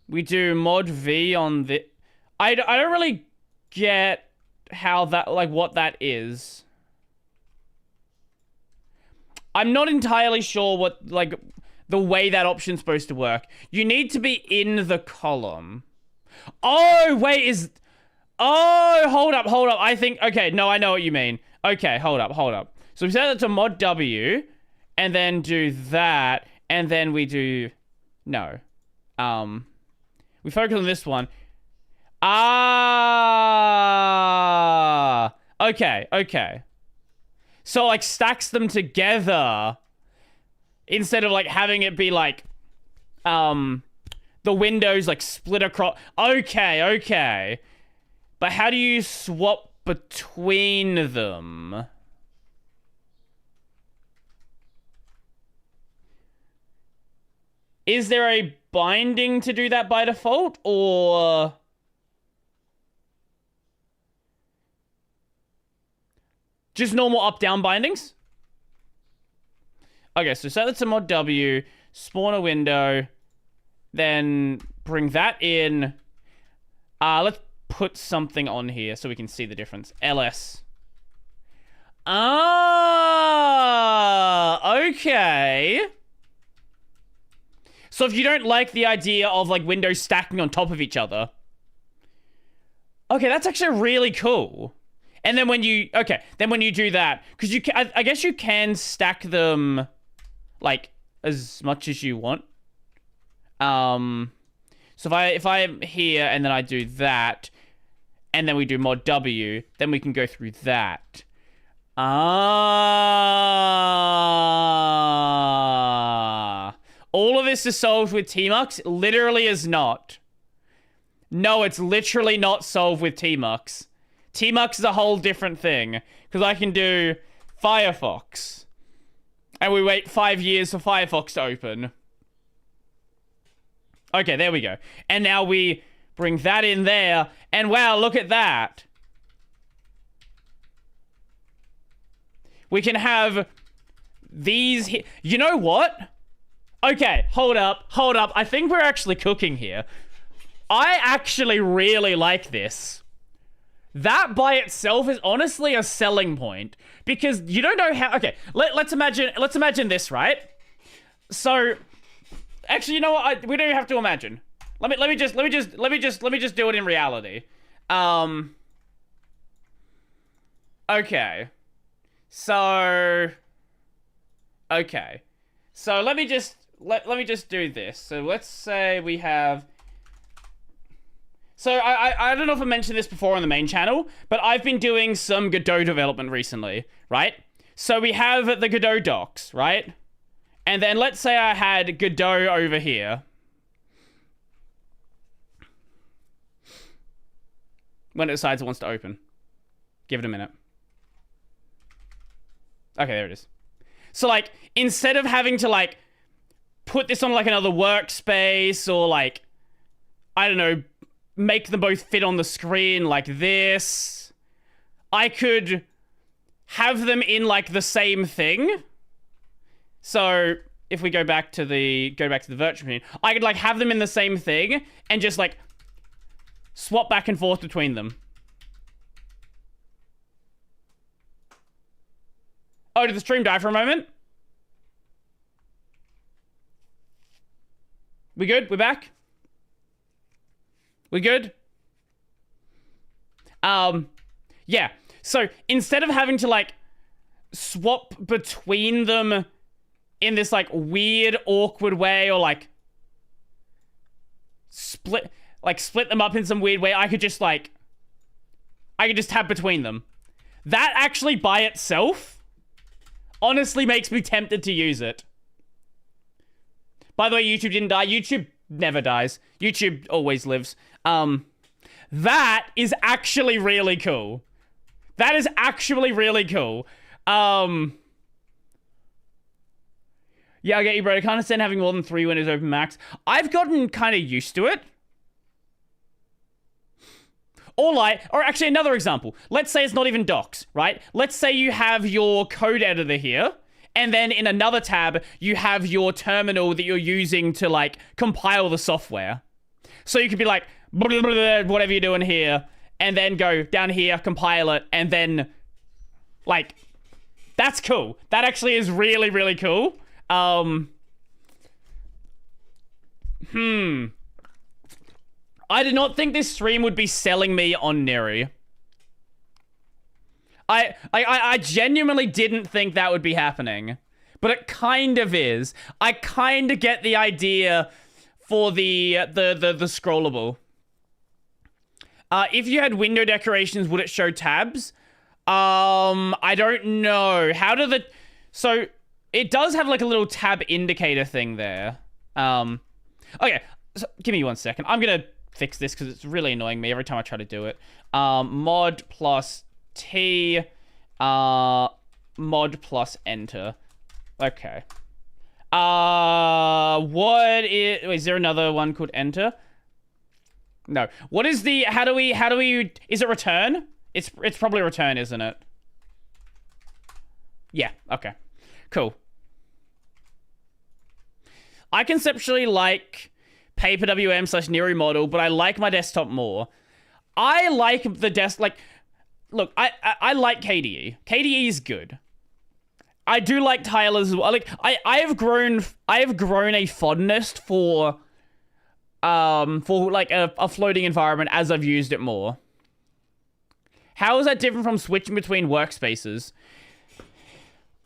we do mod V on the... I don't really get how that, like, what that is. I'm not entirely sure what, like, the way that option's supposed to work. You need to be in the column. Oh, wait, Oh, hold up. I think... Okay, no, I know what you mean. Okay, hold up. So we set it to mod W, and then do that, and then we do... No. We focus on this one. Okay. So, like, stacks them together instead of, like, having it be, like, the windows, like, split across... Okay. But how do you swap between them? Is there a binding to do that by default, or... just normal up-down bindings? Okay, so set that to mod W, spawn a window, then bring that in. Let's put something on here so we can see the difference. LS. Okay. So if you don't like the idea of, like, windows stacking on top of each other... Okay, that's actually really cool. And then when you... Okay, then when you do that... Because you can... I guess you can stack them, like, as much as you want. So if I'm here and then I do that... And then we do mod W... Then we can go through that. All of this is solved with Tmux? Literally is not. No, it's literally not solved with Tmux. Tmux is a whole different thing. Because I can do Firefox. And we wait 5 years for Firefox to open. Okay, there we go. And now we bring that in there. And wow, look at that. We can have these here. You know what? Okay, hold up. I think we're actually cooking here. I actually really like this. That by itself is honestly a selling point, because you don't know how... Okay, let's imagine this, right? So, actually, you know what? We don't even have to imagine. Let me just do it in reality. Okay. So let me just do this. So let's say we have... So I don't know if I mentioned this before on the main channel, but I've been doing some Godot development recently, right? So we have the Godot docs, right? And then let's say I had Godot over here. When it decides it wants to open. Give it a minute. Okay, there it is. So, like, instead of having to, like, put this on, like, another workspace or, like, I don't know, make them both fit on the screen like this, I could have them in, like, the same thing. So, if we go back to the virtual machine, I could, like, have them in the same thing and just, like, swap back and forth between them. Oh, did the stream die for a moment? We good? We're back? We good? Yeah. So, instead of having to, like, swap between them in this, like, weird, awkward way, or, like, split them up in some weird way, I could just tab between them. That actually, by itself, honestly makes me tempted to use it. By the way, YouTube didn't die. YouTube never dies. YouTube always lives. That is actually really cool. That is actually really cool. Yeah, I get you, bro. I can't understand having more than 3 windows open max. I've gotten kind of used to it. Or actually, another example. Let's say it's not even docs, right? Let's say you have your code editor here, and then in another tab, you have your terminal that you're using to, like, compile the software. So you could be like, blah, blah, blah, blah, whatever you're doing here, and then go down here, compile it, and then, like, that's cool. That actually is really, really cool. I did not think this stream would be selling me on Niri. I genuinely didn't think that would be happening. But it kind of is. I kind of get the idea for the scrollable. If you had window decorations, would it show tabs? I don't know. So, it does have like a little tab indicator thing there. Okay, so give me 1 second. I'm gonna fix this because it's really annoying me every time I try to do it. Mod plus T, mod plus enter. Okay. Wait, is there another one called enter? No. What is the, how do we, is it return? It's probably return, isn't it? Yeah, okay. Cool. I conceptually like PaperWM/Niri model, but I like my desktop more. I like the look, I like KDE. KDE is good. I do like tilers as well. Like, I have grown a fondness for like a floating environment as I've used it more. How is that different from switching between workspaces?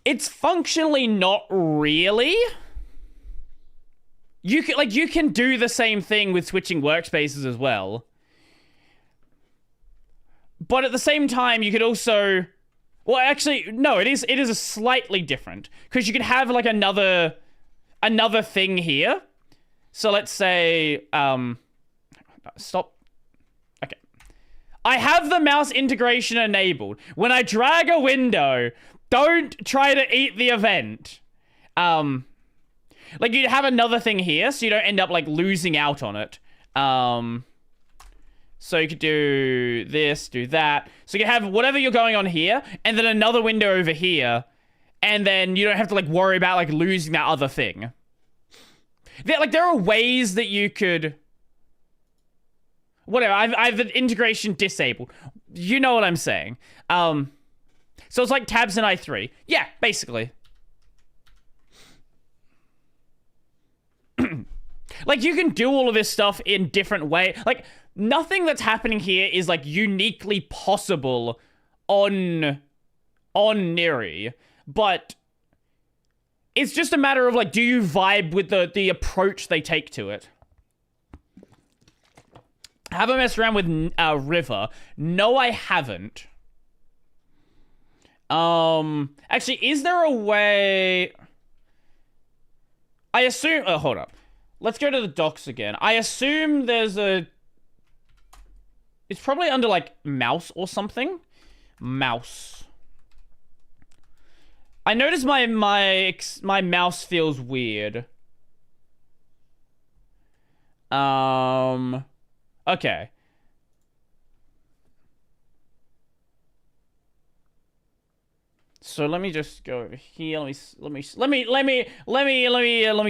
It's functionally not really. You can do the same thing with switching workspaces as well. But at the same time, you could also, well, actually, no, it is a slightly different, because you could have like another thing here. So let's say, stop. Okay. I have the mouse integration enabled. When I drag a window, don't try to eat the event. Like, you'd have another thing here, so you don't end up, like, losing out on it. So you could do this, do that. So you can have whatever you're going on here, and then another window over here, and then you don't have to, like, worry about, like, losing that other thing. There are ways that you could... Whatever, I've the integration disabled. You know what I'm saying. So it's like tabs in i3. Yeah, basically. Like, you can do all of this stuff in different ways. Like, nothing that's happening here is, like, uniquely possible on Niri. But it's just a matter of, like, do you vibe with the approach they take to it? Have I messed around with River? No, I haven't. Actually, is there a way... I assume... Oh, hold up. Let's go to the docs again. I assume there's a... It's probably under, like, mouse or something. Mouse. I notice my mouse feels weird. Okay. So let me just go over here. Let me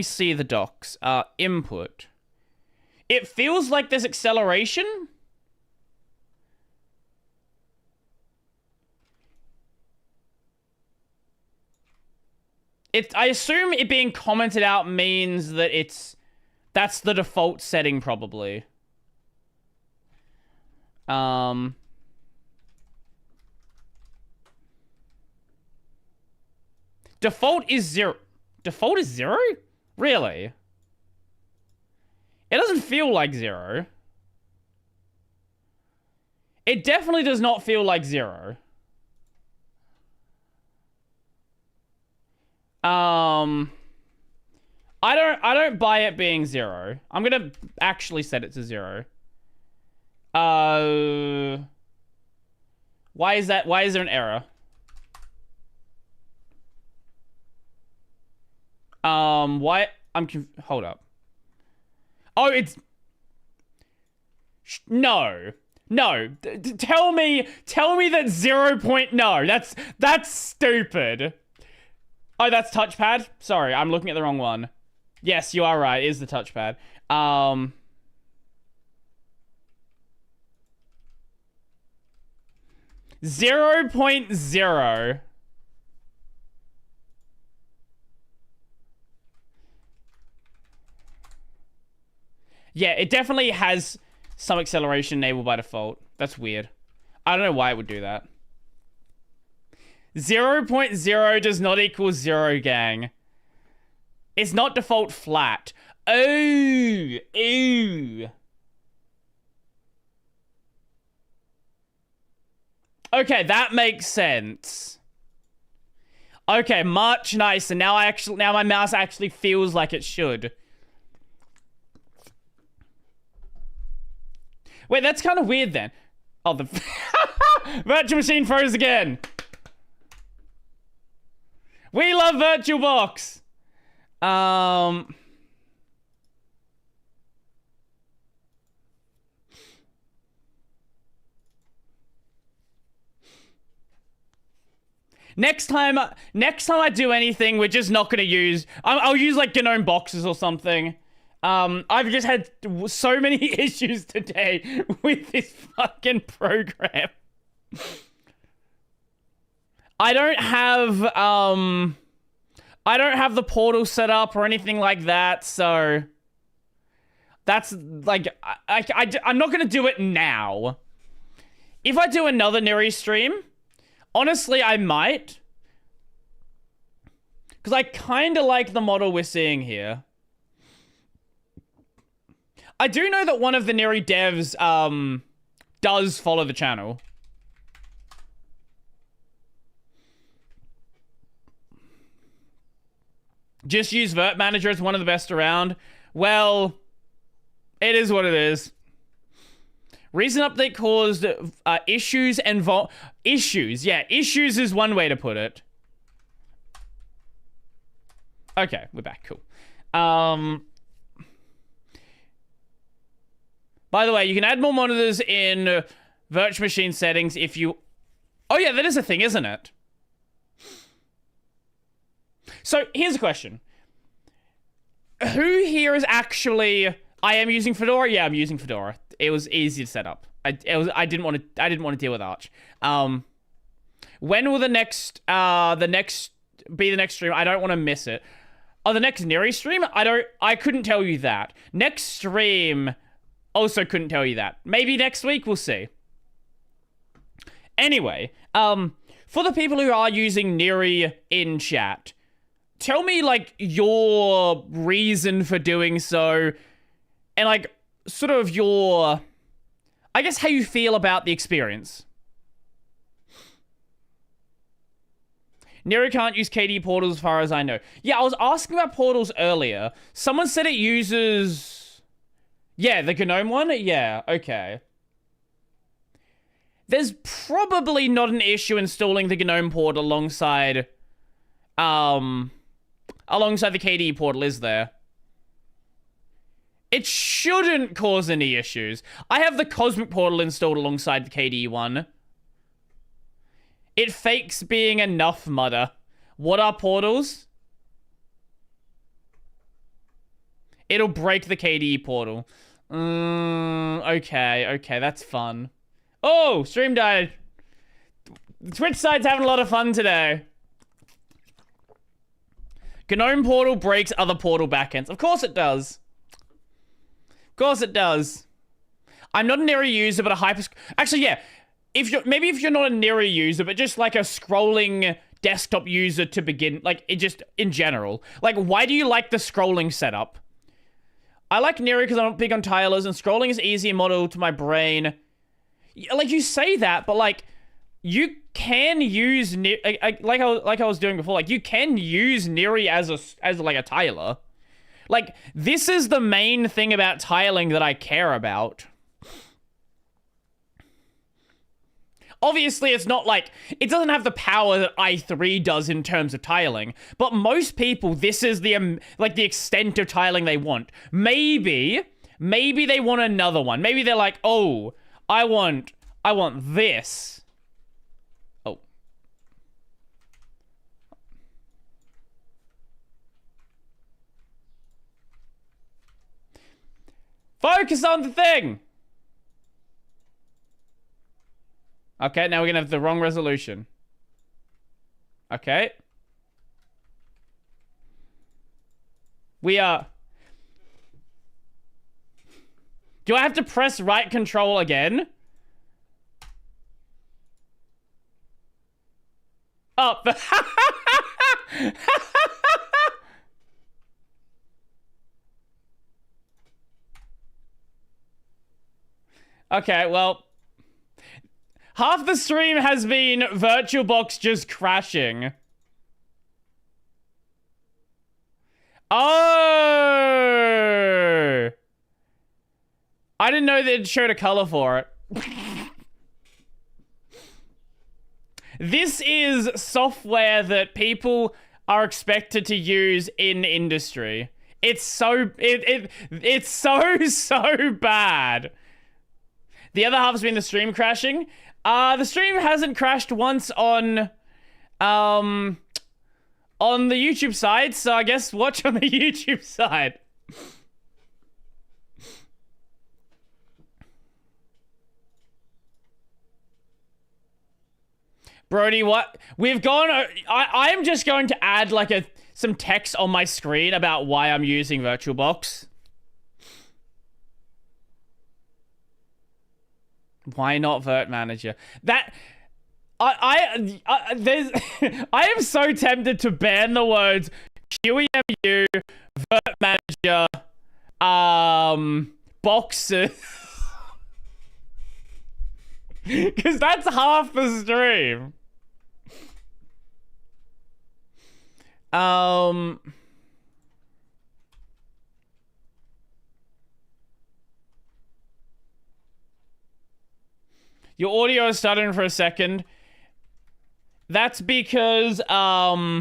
see the docs. Input. It feels like there's acceleration. I assume it being commented out means that that's the default setting probably. Default is 0. Default is 0? Really? It doesn't feel like 0. It definitely does not feel like 0. I don't buy it being 0. I'm gonna actually set it to 0. Why is that? Why is there an error? Why? Hold up. Oh, it's... No. No. Tell me that 0. No, that's stupid. Oh, that's touchpad? Sorry, I'm looking at the wrong one. Yes, you are right. It is the touchpad. 0.0. Yeah, it definitely has some acceleration enabled by default. That's weird. I don't know why it would do that. 0.0 does not equal 0, gang. It's not default flat. Ooh. Ooh. Okay, that makes sense. Okay, much nicer. Now my mouse actually feels like it should. Wait, that's kind of weird then. Oh, the virtual machine froze again. We love VirtualBox. Next time I do anything, we're just not gonna use. I'll use like GNOME boxes or something. I've just had so many issues today with this fucking program. I don't have the portal set up or anything like that, so that's like I'm not gonna do it now. If I do another Niri stream, honestly, I might, because I kind of like the model we're seeing here. I do know that one of the Niri devs does follow the channel. Just use Vert Manager, it's one of the best around. Well, it is what it is. Recent update caused issues and issues. Yeah, issues is one way to put it. Okay, we're back. Cool. By the way, you can add more monitors in virtual machine settings if you... Oh yeah, that is a thing, isn't it? So, here's a question. Who here is actually... I am using Fedora? Yeah, I'm using Fedora. It was easy to set up. I didn't want to deal with Arch. When will the next stream? I don't want to miss it. Oh, the next Niri stream? I couldn't tell you that. Next stream, also couldn't tell you that. Maybe next week, we'll see. Anyway, for the people who are using Niri in chat, tell me, like, your reason for doing so, and, like, sort of your I guess how you feel about the experience. Niri can't use KDE portals as far as I know. Yeah, I was asking about portals earlier. Someone said it uses... Yeah, the GNOME one? Yeah, okay. There's probably not an issue installing the GNOME port alongside... alongside the KDE portal, is there? It shouldn't cause any issues. I have the Cosmic portal installed alongside the KDE one. It fakes being enough mudder. What are portals? It'll break the KDE portal. Okay, that's fun. Oh, stream died. The Twitch side's having a lot of fun today. GNOME portal breaks other portal backends. Of course it does. Of course it does. I'm not a Niri user, but a hyper... Actually, yeah. If you're not a Niri user, but just like a scrolling desktop user to begin, like it just in general. Like, why do you like the scrolling setup? I like Niri because I'm not big on tilers, and scrolling is easy model to my brain. Like, you say that, but like, you can use like I was doing before. Like, you can use Niri as like a tiler. Like, this is the main thing about tiling that I care about. Obviously, it's not like... It doesn't have the power that i3 does in terms of tiling. But most people, this is the, like, the extent of tiling they want. Maybe they want another one. Maybe they're like, oh, I want this. Oh. Focus on the thing! Okay, now we're gonna have the wrong resolution. Okay. We are... Do I have to press right control again? Up. Okay, well... Half the stream has been VirtualBox just crashing. Oh! I didn't know that it showed a color for it. This is software that people are expected to use in industry. It's so... It's so bad. The other half's been the stream crashing. The stream hasn't crashed once on the YouTube side, so I guess watch on the YouTube side. Brodie, what? We've gone... I am just going to add, like, some text on my screen about why I'm using VirtualBox. Why not Vert Manager? That... there's... I am so tempted to ban the words QEMU, Vert Manager, boxes. Because that's half the stream. Your audio is stuttering for a second. That's because, why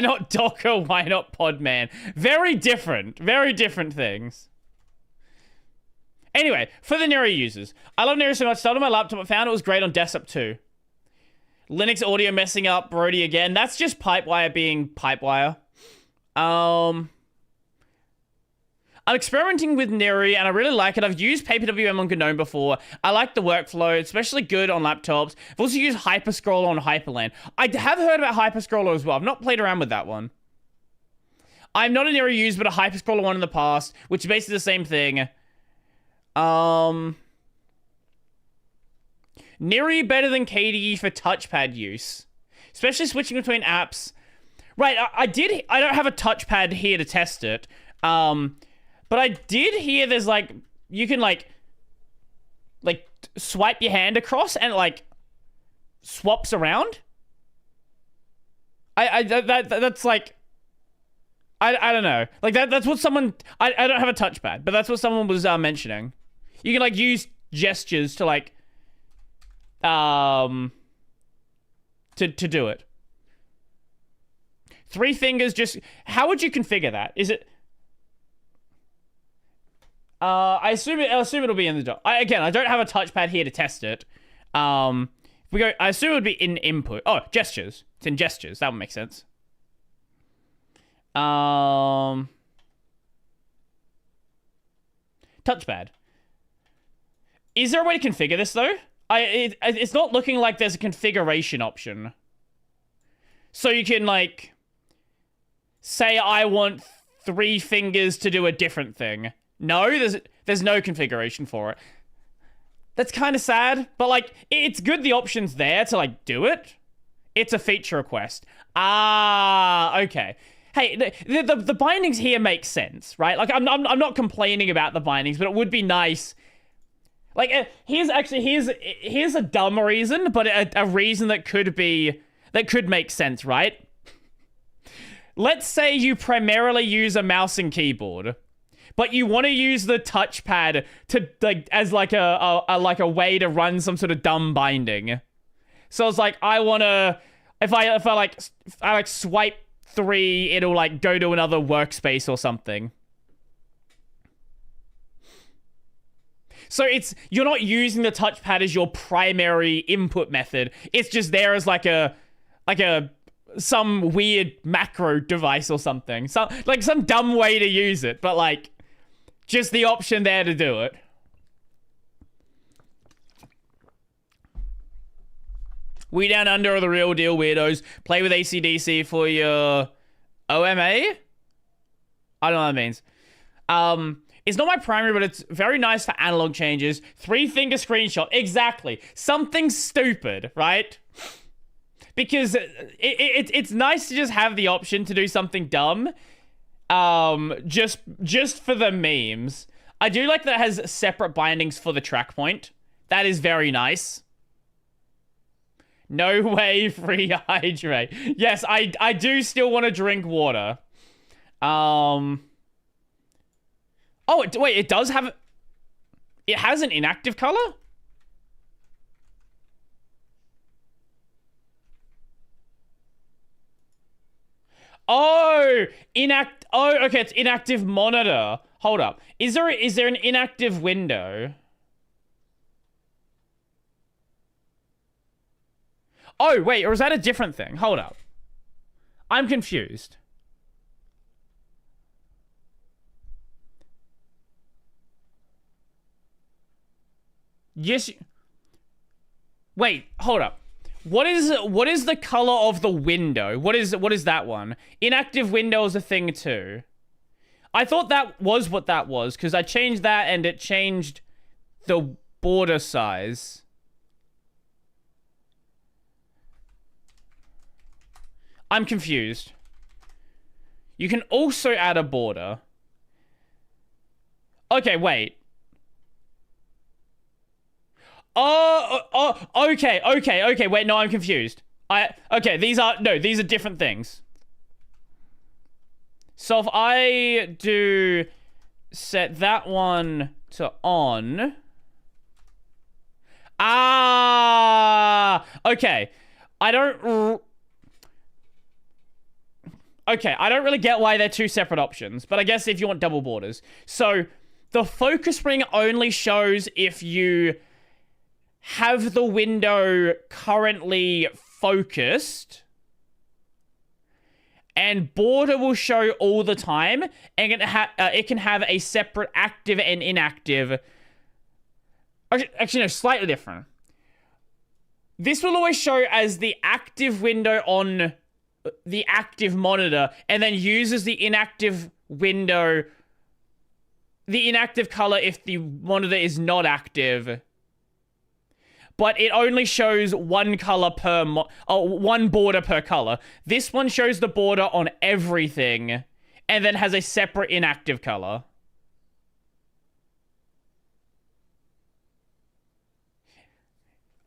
not Docker? Why not Podman? Very different things. Anyway, for the Niri users. I love Niri so much. Started on my laptop, but found it was great on desktop too. Linux audio messing up, Brodie again. That's just Pipewire being Pipewire. I'm experimenting with Niri, and I really like it. I've used PaperWM on GNOME before. I like the workflow, especially good on laptops. I've also used Hyperscroller on Hyperland. I have heard about Hyperscroller as well. I've not played around with that one. I'm not a Niri user, but a Hyperscroller one in the past, which is basically the same thing. Niri better than KDE for touchpad use, especially switching between apps. Right, I don't have a touchpad here to test it. But I did hear there's like, you can like like swipe your hand across and it, like swaps around. That's like I don't know. Like that's what someone I don't have a touchpad, but that's what someone was mentioning. You can like use gestures to like to do it. 3 fingers just how would you configure that? Is it I assume it'll be in the dock. I don't have a touchpad here to test it. We go. I assume it would be in input. Oh, gestures. It's in gestures. That would make sense. Touchpad. Is there a way to configure this though? It's not looking like there's a configuration option. So you can like say I want 3 fingers to do a different thing. No, there's no configuration for it. That's kind of sad, but like it's good the option's there to like do it. It's a feature request. Ah, okay. Hey, the bindings here make sense, right? Like I'm not complaining about the bindings, but it would be nice. Like here's a dumb reason, but a reason that could make sense, right? Let's say you primarily use a mouse and keyboard, but you want to use the touchpad to like as like a way to run some sort of dumb binding. So it's like I want to if I swipe 3, it'll like go to another workspace or something. So you're not using the touchpad as your primary input method. It's just there as like some weird macro device or something. Some dumb way to use it, but like just the option there to do it. We Down Under are the real deal weirdos. Play with AC/DC for your OMA? I don't know what that means. It's not my primary, but it's very nice for analog changes. 3-finger screenshot. Exactly. Something stupid, right? Because it's nice to just have the option to do something dumb. Just for the memes. I do like that it has separate bindings for the track point. That is very nice. No way, free hydrate. Yes, I do still want to drink water. Oh, wait, it does have... It has an inactive color? Oh, oh, okay, it's inactive monitor. Hold up. Is there an inactive window? Oh, wait, or is that a different thing? Hold up. I'm confused. Yes. Wait, hold up. What is the color of the window? What is that one? Inactive window is a thing too. I thought that was what that was, because I changed that and it changed the border size. I'm confused. You can also add a border. Okay, wait. Oh, okay. Wait, no, I'm confused. These are different things. So if I do set that one to on. Ah, okay. I don't really get why they're 2 separate options, but I guess if you want double borders. So the focus ring only shows if you have the window currently focused, and border will show all the time, and it can have a separate active and inactive. Actually, no, slightly different. This will always show as the active window on the active monitor, and then uses the inactive window, the inactive color if the monitor is not active. But it only shows one color per one border per color. This one shows the border on everything, and then has a separate inactive color. Inactive color if the monitor is not active. But it only shows one color per one border per color. This one shows the border on everything, and then has a separate inactive color.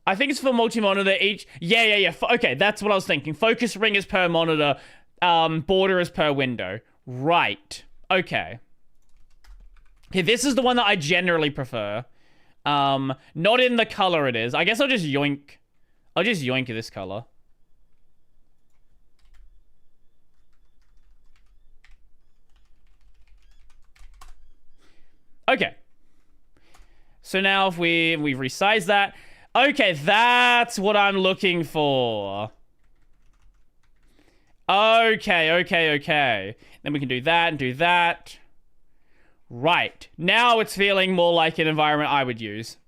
I think it's for multi-monitor each. Yeah. Okay, that's what I was thinking. Focus ring is per monitor. Border is per window. Right. Okay. Okay, this is the one that I generally prefer. Not in the color it is. I guess I'll just yoink. I'll just yoink this color. Okay. So now if we resize that. Okay, that's what I'm looking for. Okay. Then we can do that and do that. Right. Now it's feeling more like an environment I would use.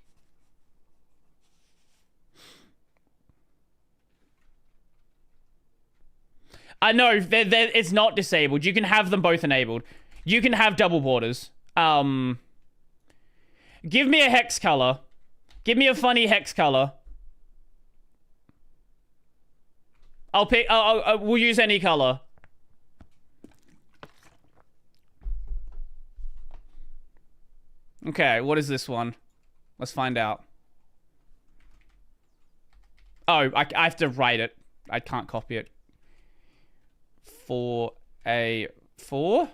No, it's not disabled. You can have them both enabled. You can have double borders. Give me a hex color. Give me a funny hex color. I'll pick. We'll use any color. Okay, what is this one? Let's find out. Oh, I have to write it. I can't copy it. 4A4.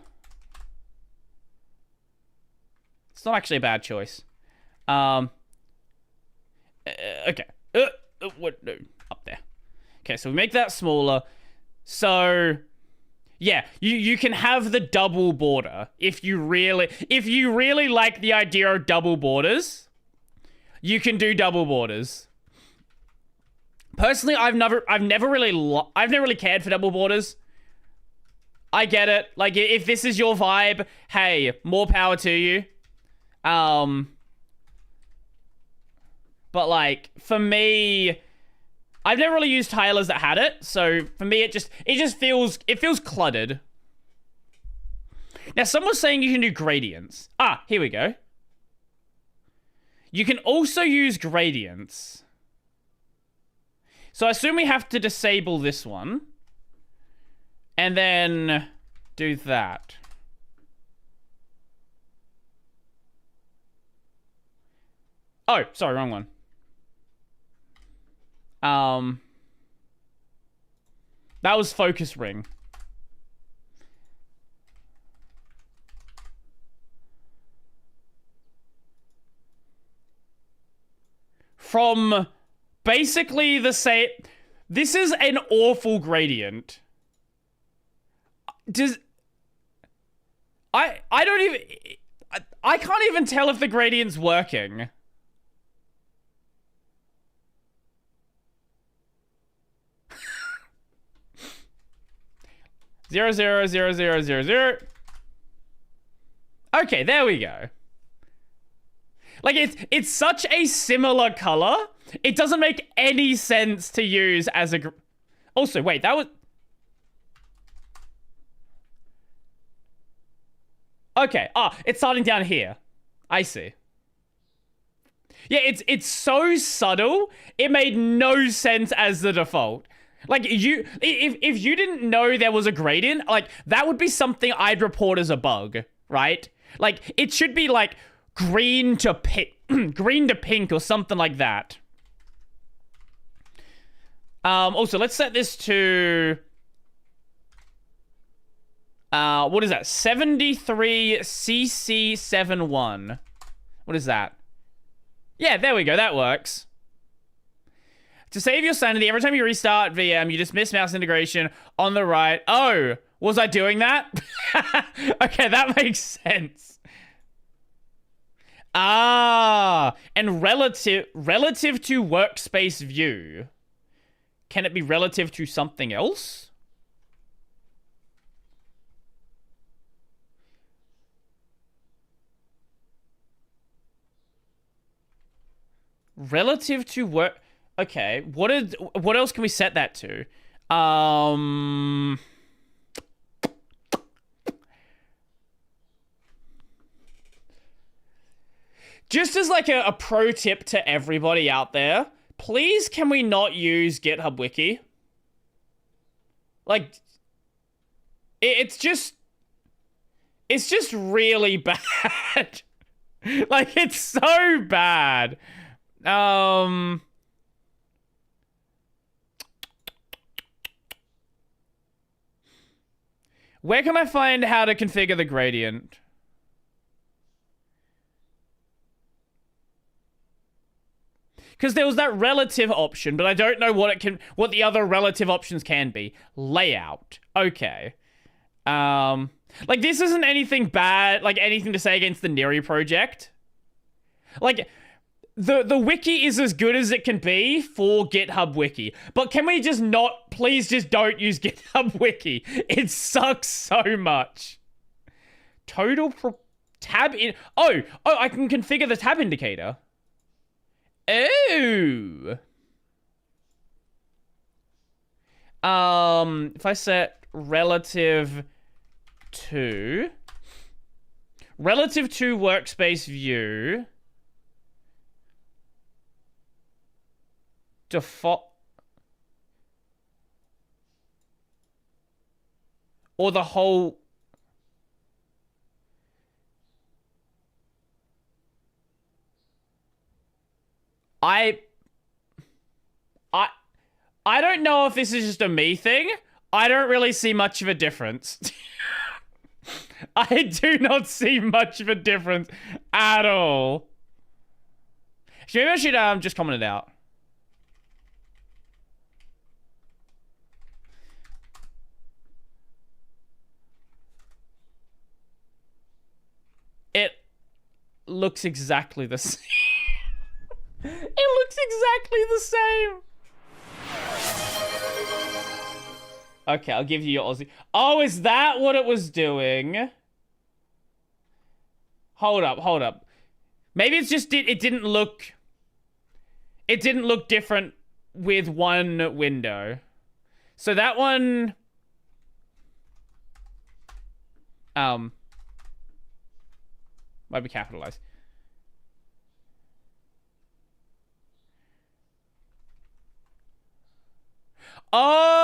It's not actually a bad choice. Okay. What? No, up there. Okay, so we make that smaller. So, yeah, you can have the double border if you really like the idea of double borders. You can do double borders. Personally, I've never really cared for double borders. I get it. Like, if this is your vibe, hey, more power to you. But like, for me, I've never really used tilers that had it, so for me it just feels cluttered. Now someone's saying you can do gradients. Ah, here we go. You can also use gradients. So I assume we have to disable this one. And then do that. Oh, sorry, wrong one. That was focus ring. From basically the same... This is an awful gradient. I don't even... I can't even tell if the gradient's working. Zero, zero, zero, zero, zero, zero. Okay, there we go. Like, it's such a similar color. It doesn't make any sense to use as a... Also, wait, that was... Okay, it's starting down here. I see. Yeah, it's so subtle, it made no sense as the default. Like, if you didn't know there was a gradient, like, that would be something I'd report as a bug, right? Like, it should be, like, green to pink or something like that. Also, let's set this to... what is that? 73CC71. What is that? Yeah, there we go. That works. To save your sanity, every time you restart VM, you dismiss mouse integration on the right. Oh, was I doing that? Okay, that makes sense. And relative to workspace view. Can it be relative to something else? Relative to work... Okay, what else can we set that to? Just as like a pro tip to everybody out there, please can we not use GitHub Wiki? Like, it's just really bad. Like, it's so bad. Where can I find how to configure the gradient? Because there was that relative option, but I don't know what the other relative options can be. Layout. Okay. Like, this isn't anything bad, like, anything to say against the Niri project. Like, the wiki is as good as it can be for GitHub Wiki. But can we just not, please just don't use GitHub Wiki. It sucks so much. Tab in, oh, I can configure the tab indicator. Oh. If I set relative to workspace view, default, or the whole, I don't know if this is just a me thing. I don't really see much of a difference. I do not see much of a difference at all. Maybe I should just comment it out. It looks exactly the same. It looks exactly the same. Okay, I'll give you your Aussie. Oh, is that what it was doing? Hold up. Maybe it's just it didn't look different with one window. So that one might be capitalized. Oh!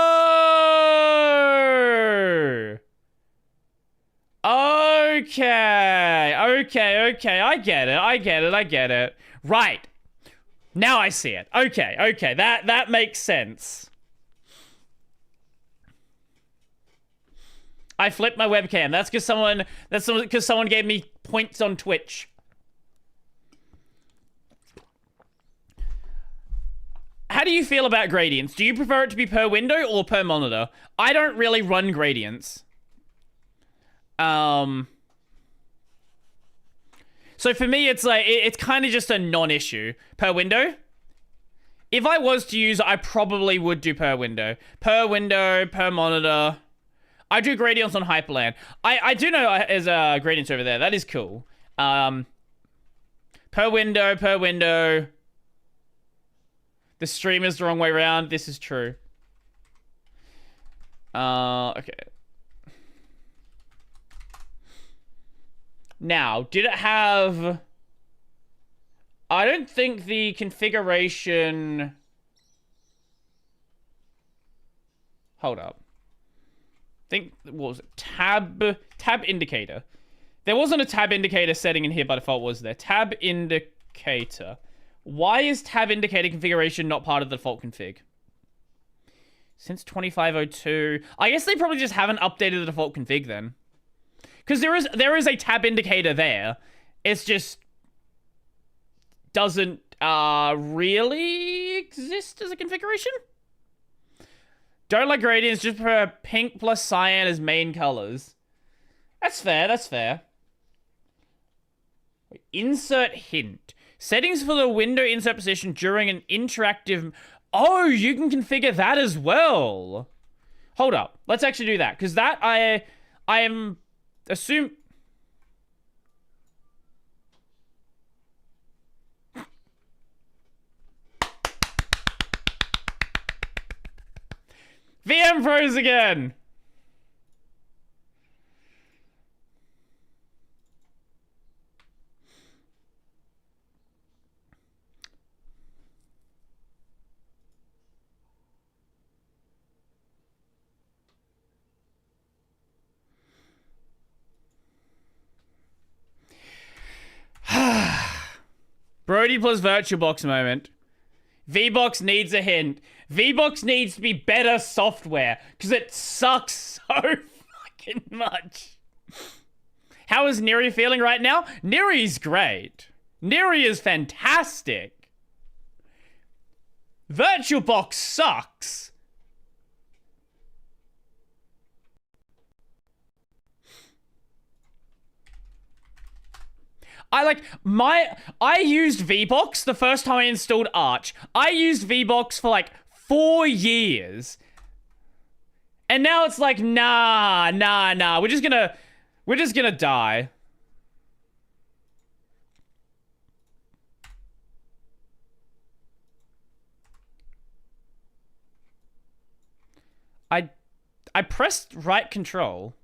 Okay. I get it. Right. Now I see it. Okay. That makes sense. I flipped my webcam. That's because someone gave me points on Twitch. How do you feel about gradients? Do you prefer it to be per window or per monitor? I don't really run gradients. So for me, it's like, it's kind of just a non-issue. Per window? If I was to use, I probably would do per window. Per window, per monitor. I do gradients on Hyperland. I do know there's gradients over there. That is cool. Per window. The stream is the wrong way around. This is true. Okay. Now, did it have... I don't think the configuration... Hold up. What was it? Tab indicator. There wasn't a tab indicator setting in here by default, was there? Tab indicator. Why is tab indicator configuration not part of the default config? Since 2502. I guess they probably just haven't updated the default config then. Because there is a tab indicator there. It's just doesn't really exist as a configuration. Don't like gradients, just prefer pink plus cyan as main colors. That's fair. Insert hint. Settings for the window insert position during an interactive... Oh, you can configure that as well. Hold up. Let's actually do that. Because that, I am... Assume... VM froze again! Brodie plus VirtualBox moment. VBox needs a hint. VBox needs to be better software because it sucks so fucking fucking much. How is Niri feeling right now? Niri's great. Niri is fantastic. VirtualBox sucks. I used VBox the first time I installed Arch. I used VBox for like 4 years. And now it's like, nah. We're just gonna die. I pressed right control.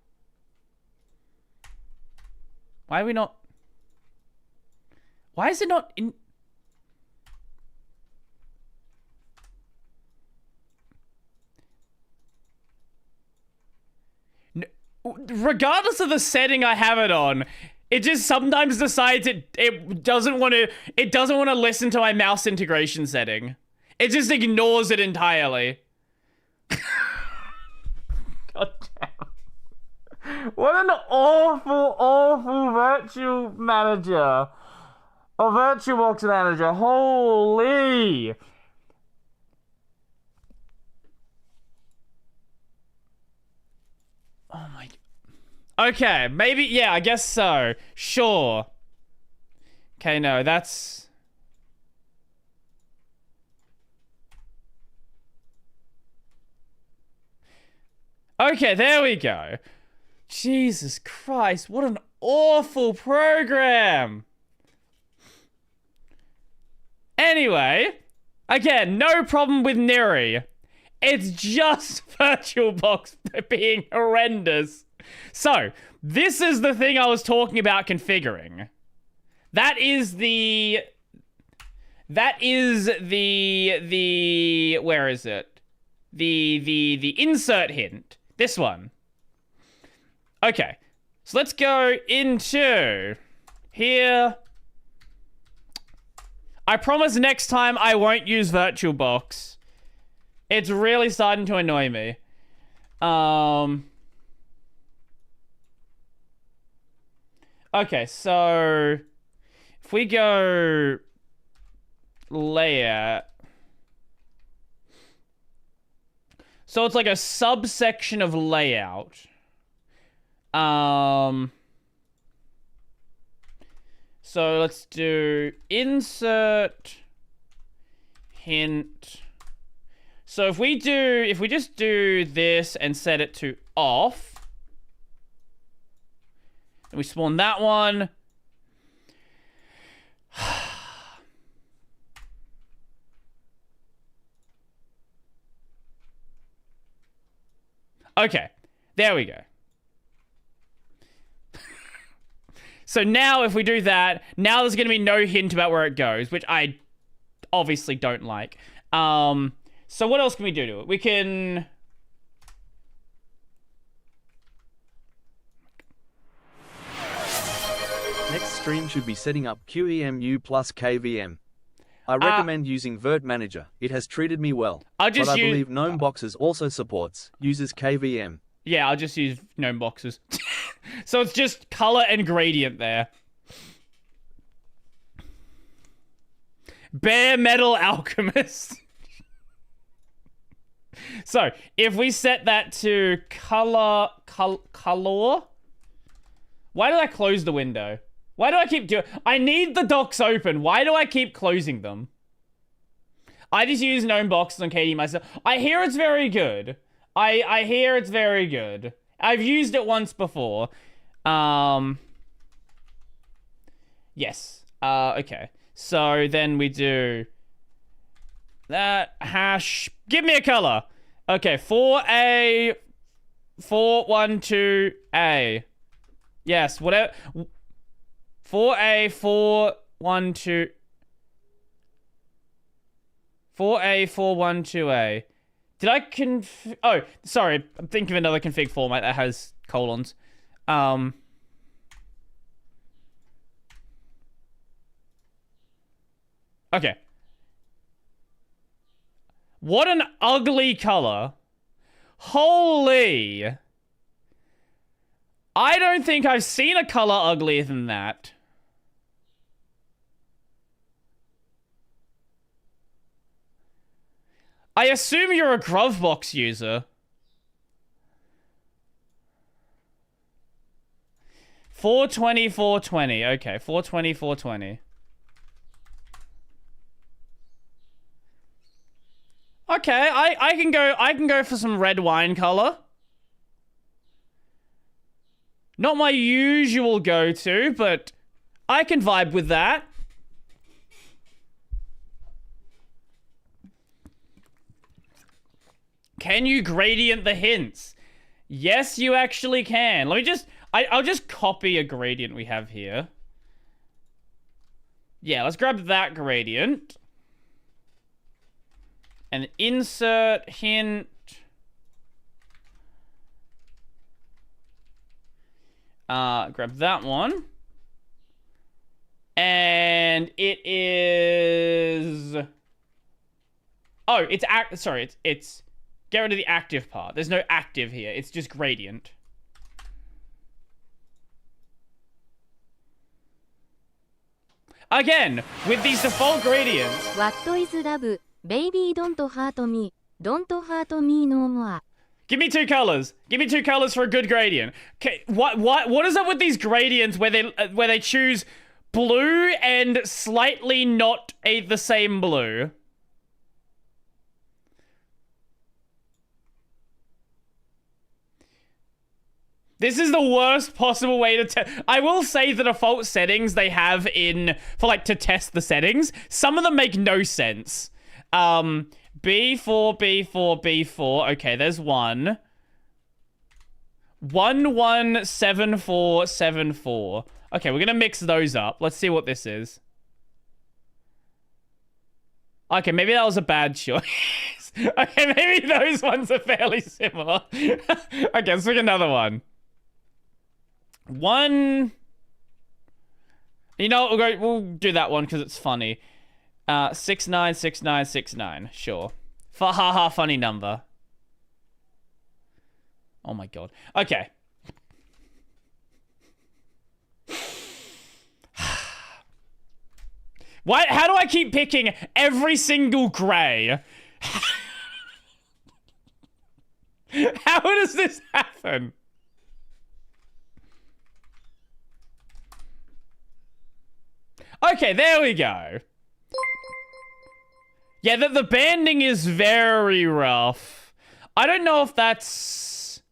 Why are we not? Why is it not in? Regardless of the setting I have it on, it just sometimes decides it doesn't want to listen to my mouse integration setting. It just ignores it entirely. God damn. What an awful virtual manager. A VirtualBox manager. Holy. Oh my. Okay, maybe, yeah, I guess so. Sure. Okay, no, that's... Okay, there we go. Jesus Christ, what an awful program. Anyway, again, no problem with Niri. It's just VirtualBox being horrendous. So, this is the thing I was talking about configuring. That is the... Where is it? The insert hint. This one. Okay. So let's go into here. I promise next time I won't use VirtualBox. It's really starting to annoy me. Okay, so if we go layout. So it's like a subsection of layout. So let's do insert hint. So if we just do this and set it to off, and we spawn that one. Okay, there we go. So now if we do that, now there's going to be no hint about where it goes, which I obviously don't like. So what else can we do to it? We can... Next stream should be setting up QEMU plus KVM. I recommend using Vert Manager. It has treated me well. I believe Gnome Boxes also uses KVM. Yeah, I'll just use Gnome Boxes. So it's just color and gradient there. Bare Metal Alchemist. So, if we set that to color... Why did I close the window? Why do I keep doing... I need the docs open. Why do I keep closing them? I just use Gnome Boxes on KD myself. I hear it's very good. I hear it's very good. I've used it once before. Yes. Okay. So then we do that hash. Give me a color. Okay, 4A 412A. Yes, whatever. 4A 412. 4A 412A. Did I oh, sorry. I'm thinking of another config format that has colons. Okay. What an ugly color. Holy. I don't think I've seen a color uglier than that. I assume you're a Grovebox user. 420, 420. Okay, 420, 420. Okay, I can go for some red wine color. Not my usual go-to, but I can vibe with that. Can you gradient the hints? Yes, you actually can. Let me just... I'll just copy a gradient we have here. Yeah, let's grab that gradient. And insert hint. Grab that one. And it is... Oh, it's... Sorry, it's... Get rid of the active part. There's no active here. It's just gradient. Again, with these default gradients. What is love? Baby, don't hurt me. Don't hurt me no more. Give me two colors. Give me two colors for a good gradient. Okay, what is up with these gradients where they choose blue and slightly not the same blue? This is the worst possible way to test. I will say the default settings they have to test the settings. Some of them make no sense. B4, B4, B4. Okay, there's one. 117474. Okay, we're gonna mix those up. Let's see what this is. Okay, maybe that was a bad choice. Okay, maybe those ones are fairly similar. Okay, let's pick another one. One. You know what? We'll do that one because it's funny. 696969. Sure. For haha, funny number. Oh my god. Okay. Why? How do I keep picking every single grey? How does this happen? Okay, there we go. Yeah, the banding is very rough. I don't know if that's...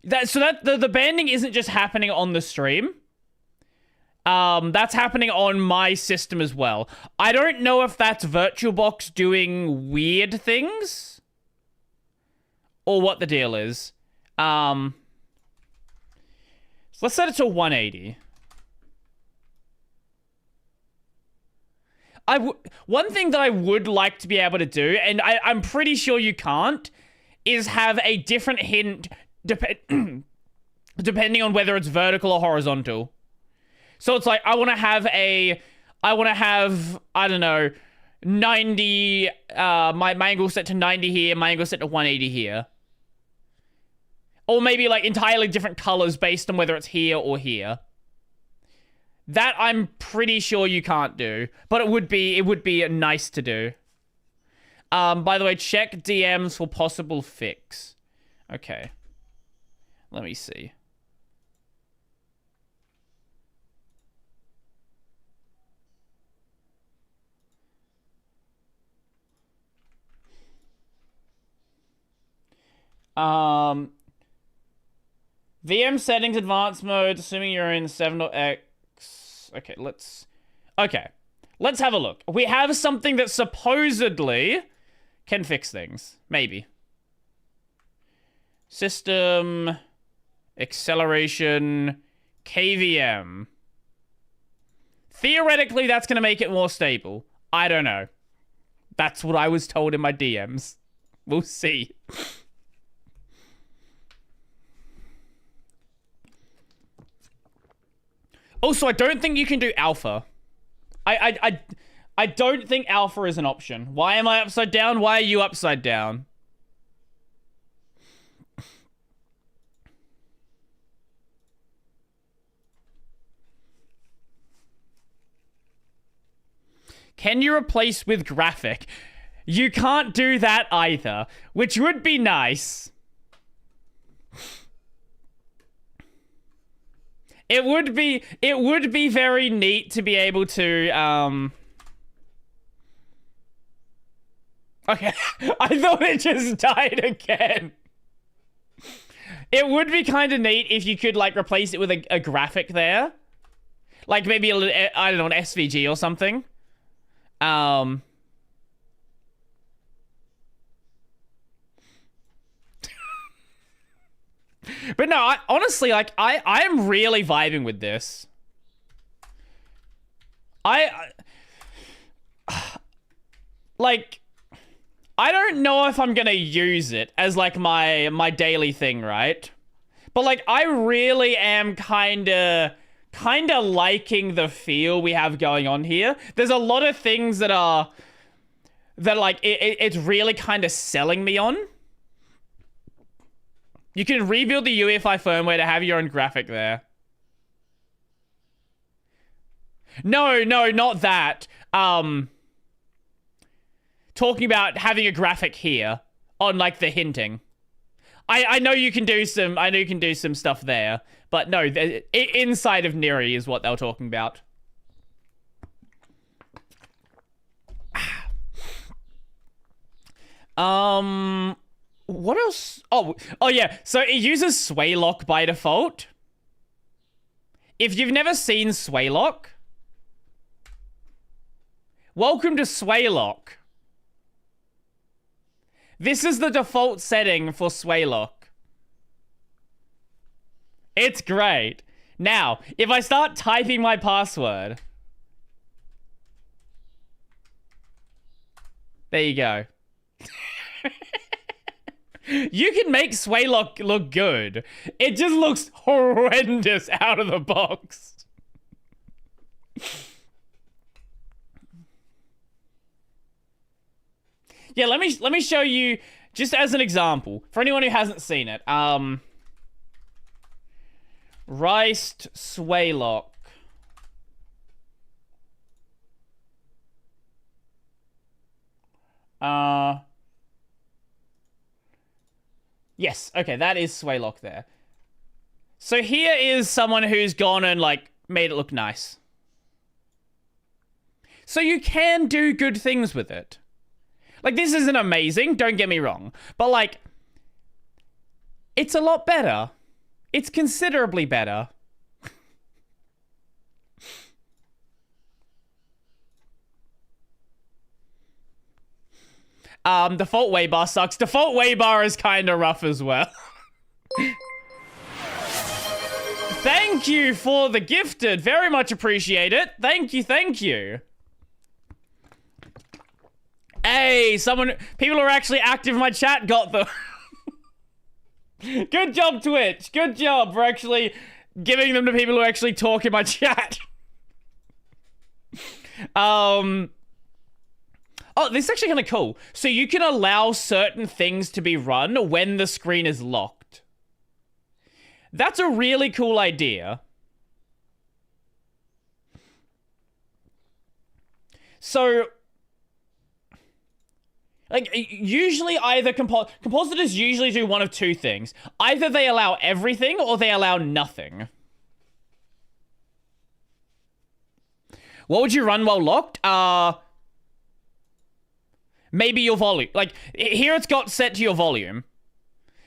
The banding isn't just happening on the stream. That's happening on my system as well. I don't know if that's VirtualBox doing weird things. Or what the deal is. So let's set it to 180. One thing that I would like to be able to do, and I'm pretty sure you can't, is have a different hint depending on whether it's vertical or horizontal. So it's like, I want to have, I don't know, 90, my angle set to 90 here, my angle set to 180 here. Or maybe like entirely different colors based on whether it's here or here. That I'm pretty sure you can't do, but it would be nice to do. By the way, check DMs for possible fix. Okay. Let me see. VM settings advanced mode, assuming you're in 7.x. Okay, let's have a look. We have something that supposedly can fix things. Maybe. System, acceleration, KVM. Theoretically, that's going to make it more stable. I don't know. That's what I was told in my DMs. We'll see. Also, I don't think you can do alpha. I don't think alpha is an option. Why am I upside down? Why are you upside down? Can you replace with graphic? You can't do that either, which would be nice. It would be very neat to be able to, Okay, I thought it just died again. It would be kind of neat if you could, like, replace it with a graphic there. Like, maybe, I don't know, an SVG or something. But no, honestly, like, I am really vibing with this. Like, I don't know if I'm gonna use it as, like, my daily thing, right? But, like, I really am kinda liking the feel we have going on here. There's a lot of things that like, it's really kind of selling me on. You can rebuild the UEFI firmware to have your own graphic there. No, not that. Talking about having a graphic here on, like, the hinting. I know you can do some stuff there, but no, inside of Niri is what they were talking about. What else? Oh yeah. So it uses sway lock by default. If you've never seen sway lock, welcome to sway lock. This is the default setting for sway lock. It's great. Now, if I start typing my password, there you go. You can make sway lock look good. It just looks horrendous out of the box. Yeah, let me show you just as an example for anyone who hasn't seen it. Riced sway lock. Yes, okay, that is sway lock there. So here is someone who's gone and, like, made it look nice. So you can do good things with it. Like, this isn't amazing, don't get me wrong. But, like, it's a lot better. It's considerably better. Default waybar sucks. Default waybar is kind of rough as well. Thank you for the gifted. Very much appreciate it. Thank you, thank you. Hey, people who are actually active in my chat got them. Good job, Twitch. Good job for actually giving them to people who actually talk in my chat. Oh, this is actually kind of cool. So you can allow certain things to be run when the screen is locked. That's a really cool idea. So, like, usually either compositors usually do one of two things. Either they allow everything or they allow nothing. What would you run while locked? Maybe your volume. Like, here it's got set to your volume.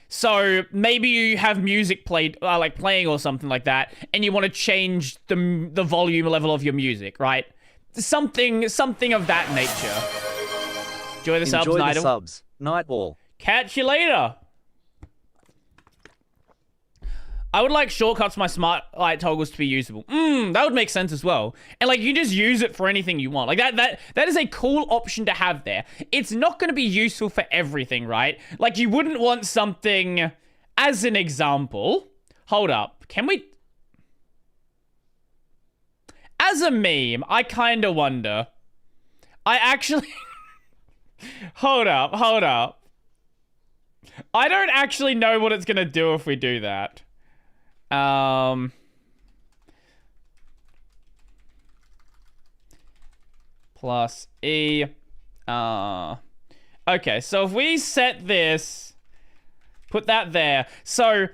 So maybe you have music played, like playing or something like that, and you want to change the volume level of your music, right? Something of that nature. Enjoy the subs, Enjoy Night. the subs, Nightball. Catch you later. I would like shortcuts for my smart light toggles to be usable. That would make sense as well. And, like, you just use it for anything you want. Like, that is a cool option to have there. It's not going to be useful for everything, right? Like, you wouldn't want something, as an example. Hold up. Can we... As a meme, I kind of wonder. I actually... Hold up. I don't actually know what it's going to do if we do that. plus E. Okay, so if we set this, put that there. So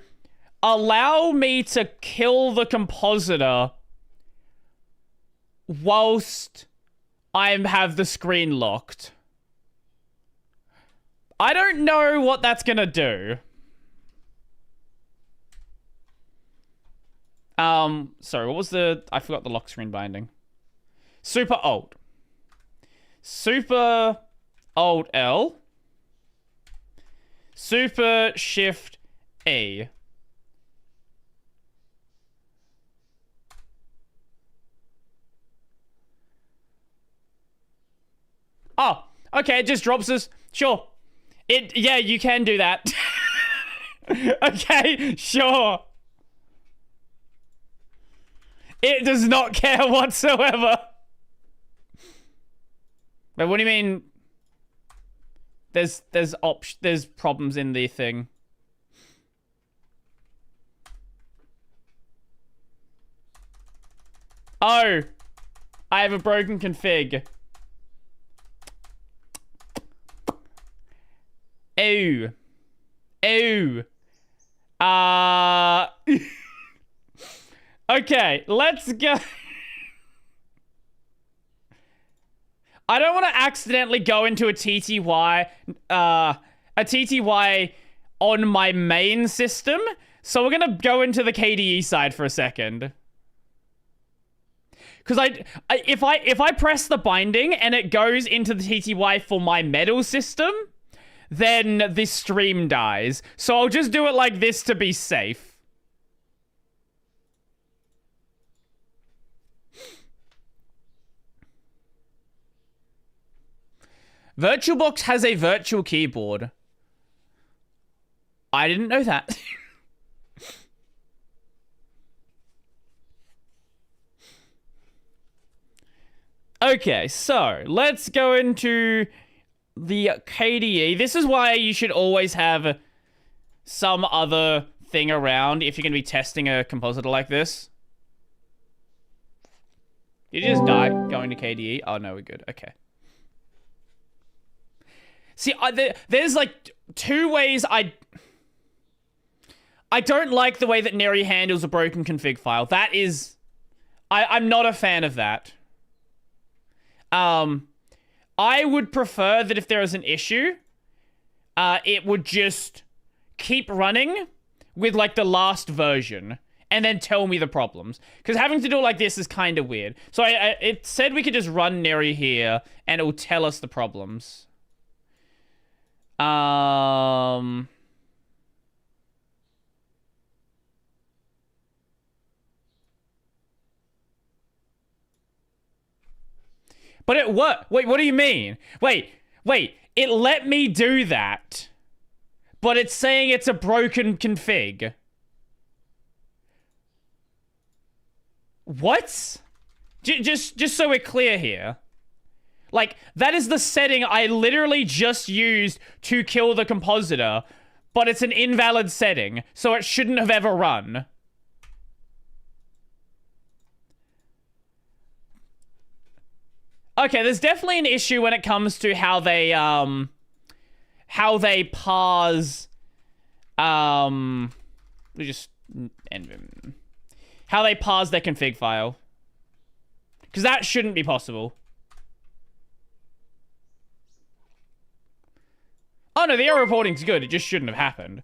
allow me to kill the compositor whilst I have the screen locked. I don't know what that's gonna do. Sorry, what was I forgot the lock screen binding. Super Alt. Super Alt L. Super Shift E. Oh, okay, it just drops us. Sure. Yeah, you can do that. Okay, sure. It does not care whatsoever. But what do you mean? There's problems in the thing. Oh, I have a broken config. Oh. Oh. Okay, let's go. I don't want to accidentally go into a TTY on my main system, so we're gonna go into the KDE side for a second. Because if I press the binding and it goes into the TTY for my metal system, then this stream dies. So I'll just do it like this to be safe. VirtualBox has a virtual keyboard. I didn't know that. Okay, so let's go into the KDE. This is why you should always have some other thing around if you're going to be testing a compositor like this. Did you just die going to KDE? Oh, no, we're good. Okay. See, there's like two ways I don't like the way that Niri handles a broken config file. That is... I'm not a fan of that. I would prefer that if there is an issue, it would just keep running with like the last version and then tell me the problems. Because having to do it like this is kind of weird. So it said we could just run Niri here and it will tell us the problems. But it what? Wait, what do you mean? Wait. It let me do that. But it's saying it's a broken config. What? Just so we're clear here. Like, that is the setting I literally just used to kill the compositor, but it's an invalid setting, so it shouldn't have ever run. Okay, there's definitely an issue when it comes to how they parse, how they parse their config file. Because that shouldn't be possible. Oh no, the error reporting's good. It just shouldn't have happened.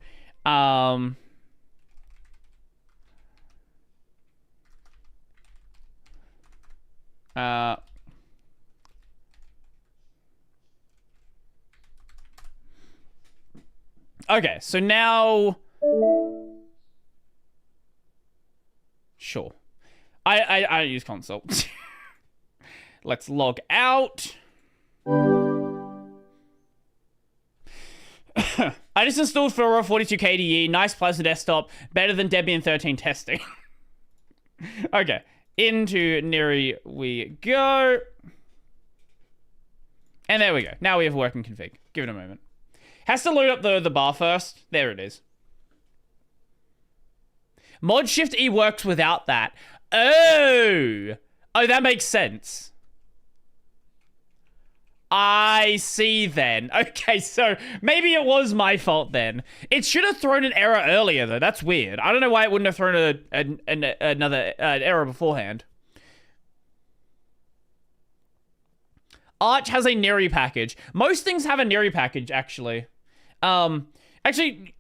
Okay, so now... Sure. I use console. Let's log out. I just installed Fedora 42 KDE. Nice Plasma desktop. Better than Debian 13 testing. Okay. Into Niri we go. And there we go. Now we have working config. Give it a moment. Has to load up the bar first. There it is. Mod Shift E works without that. Oh, that makes sense. I see then. Okay, so maybe it was my fault then. It should have thrown an error earlier, though. That's weird. I don't know why it wouldn't have thrown another error beforehand. Arch has a Niri package. Most things have a Niri package, actually. Actually,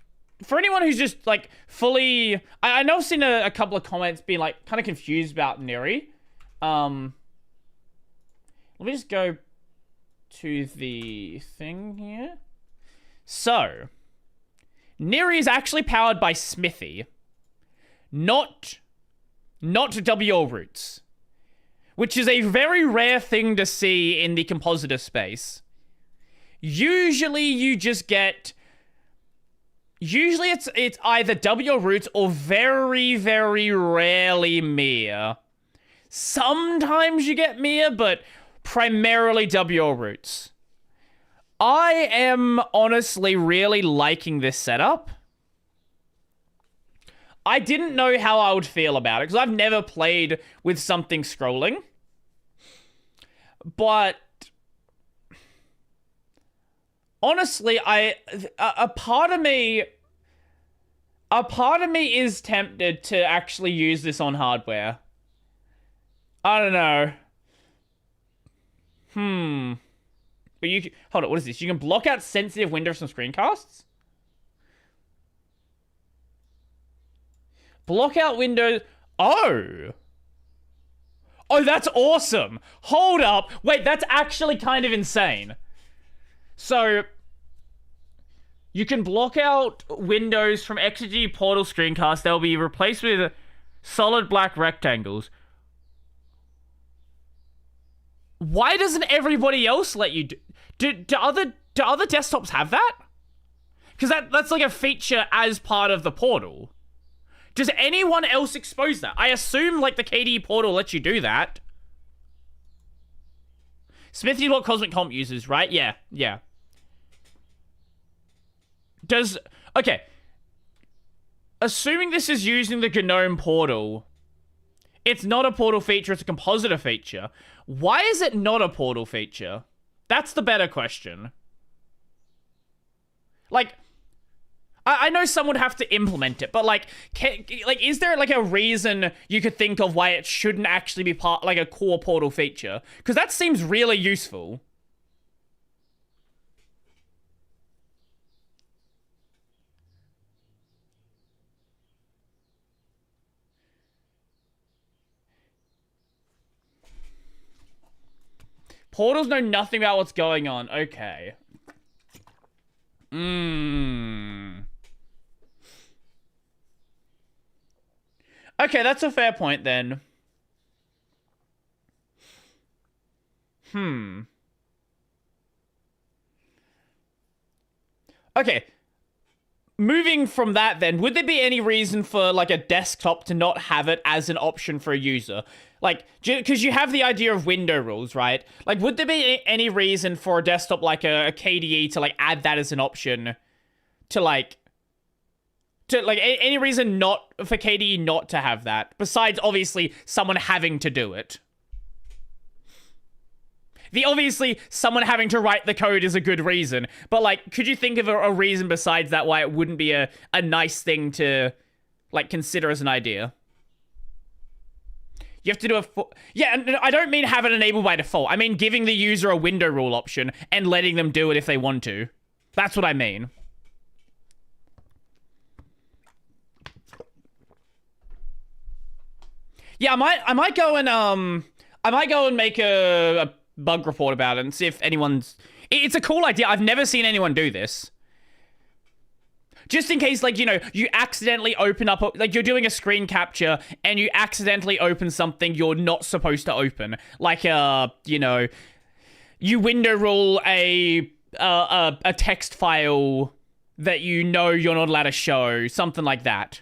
for anyone who's just, like, fully... I know I've seen a couple of comments being, like, kind of confused about Niri. Let me just go to the thing here. So, Niri is actually powered by Smithy, not WL roots, which is a very rare thing to see in the compositor space. Usually you just get... Usually it's either WL roots or very, very rarely Mir. Sometimes you get Mir, but primarily WL roots. I am honestly really liking this setup. I didn't know how I would feel about it, because I've never played with something scrolling. But honestly, a part of me is tempted to actually use this on hardware. I don't know. But hold on, what is this? You can block out sensitive windows from screencasts? Block out windows. Oh, that's awesome. Hold up. Wait, that's actually kind of insane. So, you can block out windows from XG Portal screencasts. They'll be replaced with solid black rectangles. Why doesn't everybody else let you do other desktops have that? Because that's like a feature as part of the portal. Does anyone else expose that? I assume like the KDE portal lets you do that. Smithy is what Cosmic Comp uses, right? Yeah. Okay. Assuming this is using the GNOME portal, it's not a portal feature, it's a compositor feature. Why is it not a portal feature? That's the better question. Like, I know someone would have to implement it, but like, is there like a reason you could think of why it shouldn't actually be part, like a core portal feature? Because that seems really useful. Portals know nothing about what's going on. Okay. Okay, that's a fair point then. Okay. Moving from that then, would there be any reason for like a desktop to not have it as an option for a user? Like, because you have the idea of window rules, right? Like, would there be any reason for a desktop like a KDE to like add that as an option to any reason not for KDE not to have that, besides obviously someone having to do it? Obviously someone having to write the code is a good reason, but like, could you think of a reason besides that why it wouldn't be a nice thing to like consider as an idea? You have to do yeah, and I don't mean have it enabled by default. I mean giving the user a window rule option and letting them do it if they want to. That's what I mean. Yeah, I might go and make a bug report about it and see if anyone's... It's a cool idea. I've never seen anyone do this. Just in case, like, you know, you accidentally open up... Like, you're doing a screen capture and you accidentally open something you're not supposed to open. Like, you know, you window rule a text file that you know you're not allowed to show. Something like that.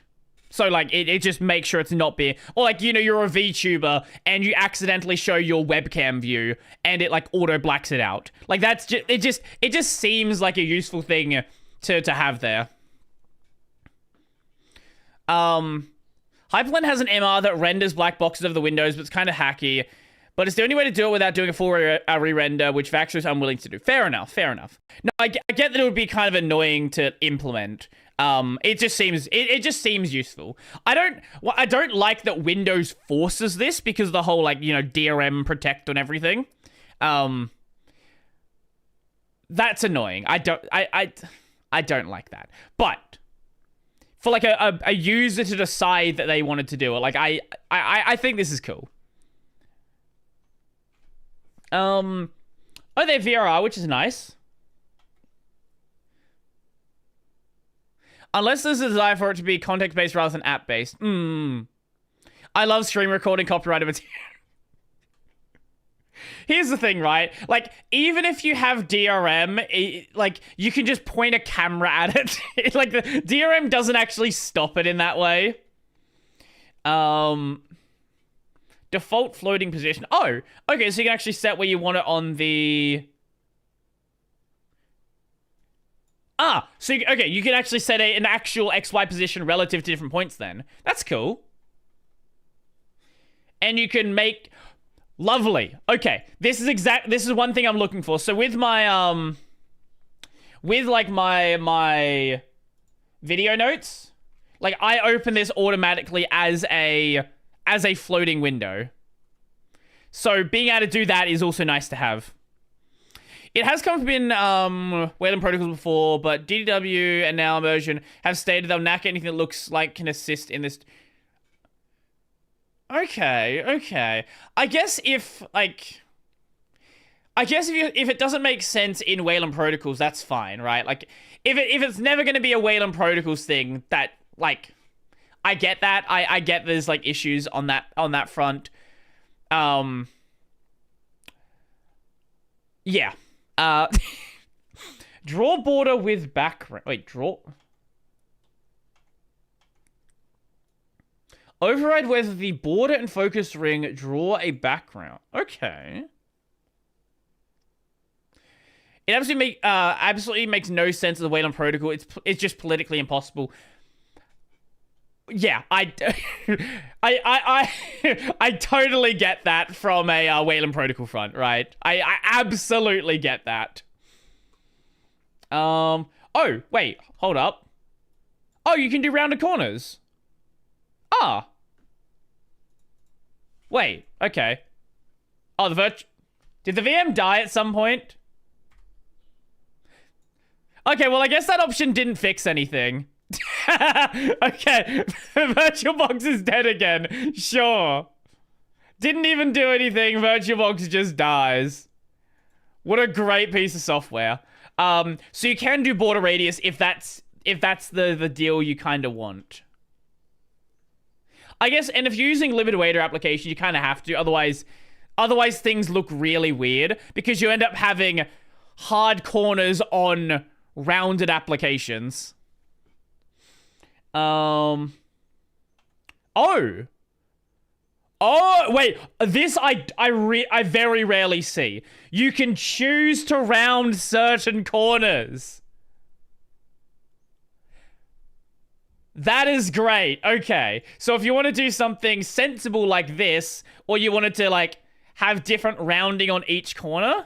So, like, it just makes sure it's not being... Or, like, you know, you're a VTuber and you accidentally show your webcam view and it, like, auto-blacks it out. Like, that's just... It just seems like a useful thing to have there. Hyperblend has an MR that renders black boxes over the windows, but it's kind of hacky. but it's the only way to do it without doing a full re-render, which Vaxxer is unwilling to do. Fair enough. No, I get that it would be kind of annoying to implement. It just seems useful. I don't like that Windows forces this because of the whole DRM protect on everything. That's annoying. I don't like that. But for a user to decide that they wanted to do it, I think this is cool. Oh, they're VRR, which is nice. Unless there's a desire for it to be context-based rather than app-based. I love stream recording copyrighted material. Here's the thing, right? Even if you have DRM, you can just point a camera at it. The DRM doesn't actually stop it in that way. Default floating position. Oh, okay, so you can actually set where you want it on the... so you can actually set an actual XY position relative to different points then. That's cool. And you can make... Lovely. Okay, this is one thing I'm looking for. So with my, my video notes, I open this automatically as a floating window. So being able to do that is also nice to have. It has come up in Wayland protocols before, but DDW and now Immersion have stated they'll knack anything that looks like can assist in this. Okay. I guess if it doesn't make sense in Wayland protocols, that's fine, right? If it's never going to be a Wayland protocols thing, that I get that. I get there's issues on that front. Yeah. Draw border with background. Wait, draw. Override whether the border and focus ring draw a background. Okay. It absolutely makes no sense of the Wayland protocol. It's just politically impossible. Yeah, I totally get that from a Wayland protocol front, right? I absolutely get that. Oh, wait, hold up. Oh, you can do rounded corners. Ah. Wait, okay. Oh, did the VM die at some point? Okay, well, I guess that option didn't fix anything. Okay, VirtualBox is dead again. Sure. Didn't even do anything. VirtualBox just dies. What a great piece of software. So you can do border radius if that's the deal you kind of want. I guess, and if you're using limited waiter application, you kind of have to. Otherwise things look really weird because you end up having hard corners on rounded applications. Oh, wait. This I very rarely see. You can choose to round certain corners. That is great. Okay. So if you want to do something sensible like this, or you wanted to have different rounding on each corner.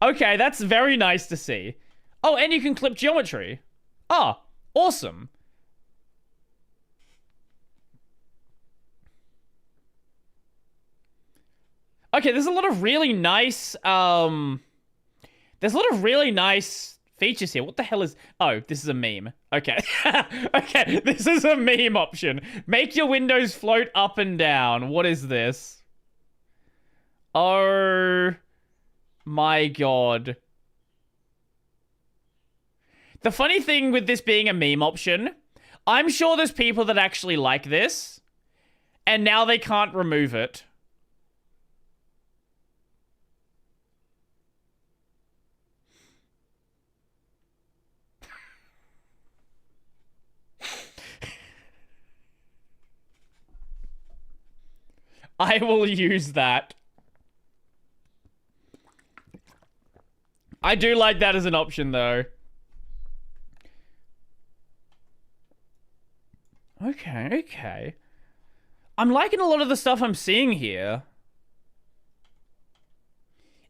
Okay, that's very nice to see. Oh, and you can clip geometry. Ah, awesome. Okay, there's a lot of really nice, features here. What the hell is... Oh, this is a meme. Okay. Okay, this is a meme option. Make your windows float up and down. What is this? Oh my god. The funny thing with this being a meme option, I'm sure there's people that actually like this, and now they can't remove it. I will use that. I do like that as an option, though. Okay. I'm liking a lot of the stuff I'm seeing here.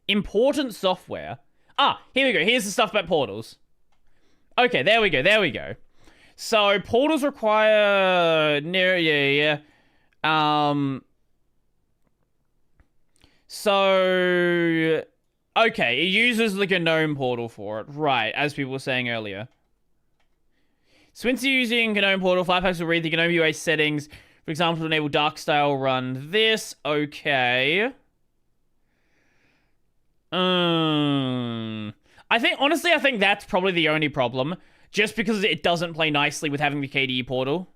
Important software. Ah, here we go. Here's the stuff about portals. Okay, there we go. So, portals require... Yeah. So... Okay, it uses the GNOME portal for it. Right, as people were saying earlier. So once you're using GNOME portal, Flatpaks will read the GNOME UA settings. For example, to enable Darkstyle run this. Okay. Honestly, I think that's probably the only problem. Just because it doesn't play nicely with having the KDE portal.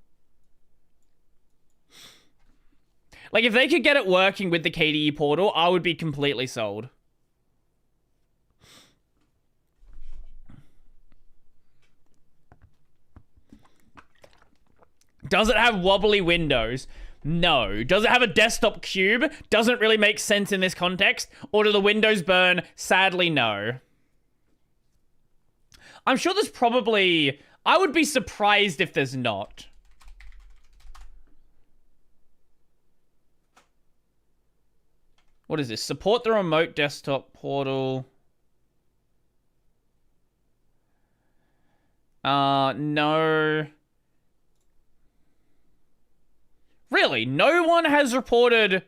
Like, if they could get it working with the KDE portal, I would be completely sold. Does it have wobbly windows? No. Does it have a desktop cube? Doesn't really make sense in this context. Or do the windows burn? Sadly, no. I'm sure there's probably... I would be surprised if there's not. What is this? Support the remote desktop portal. No. Really? No one has reported...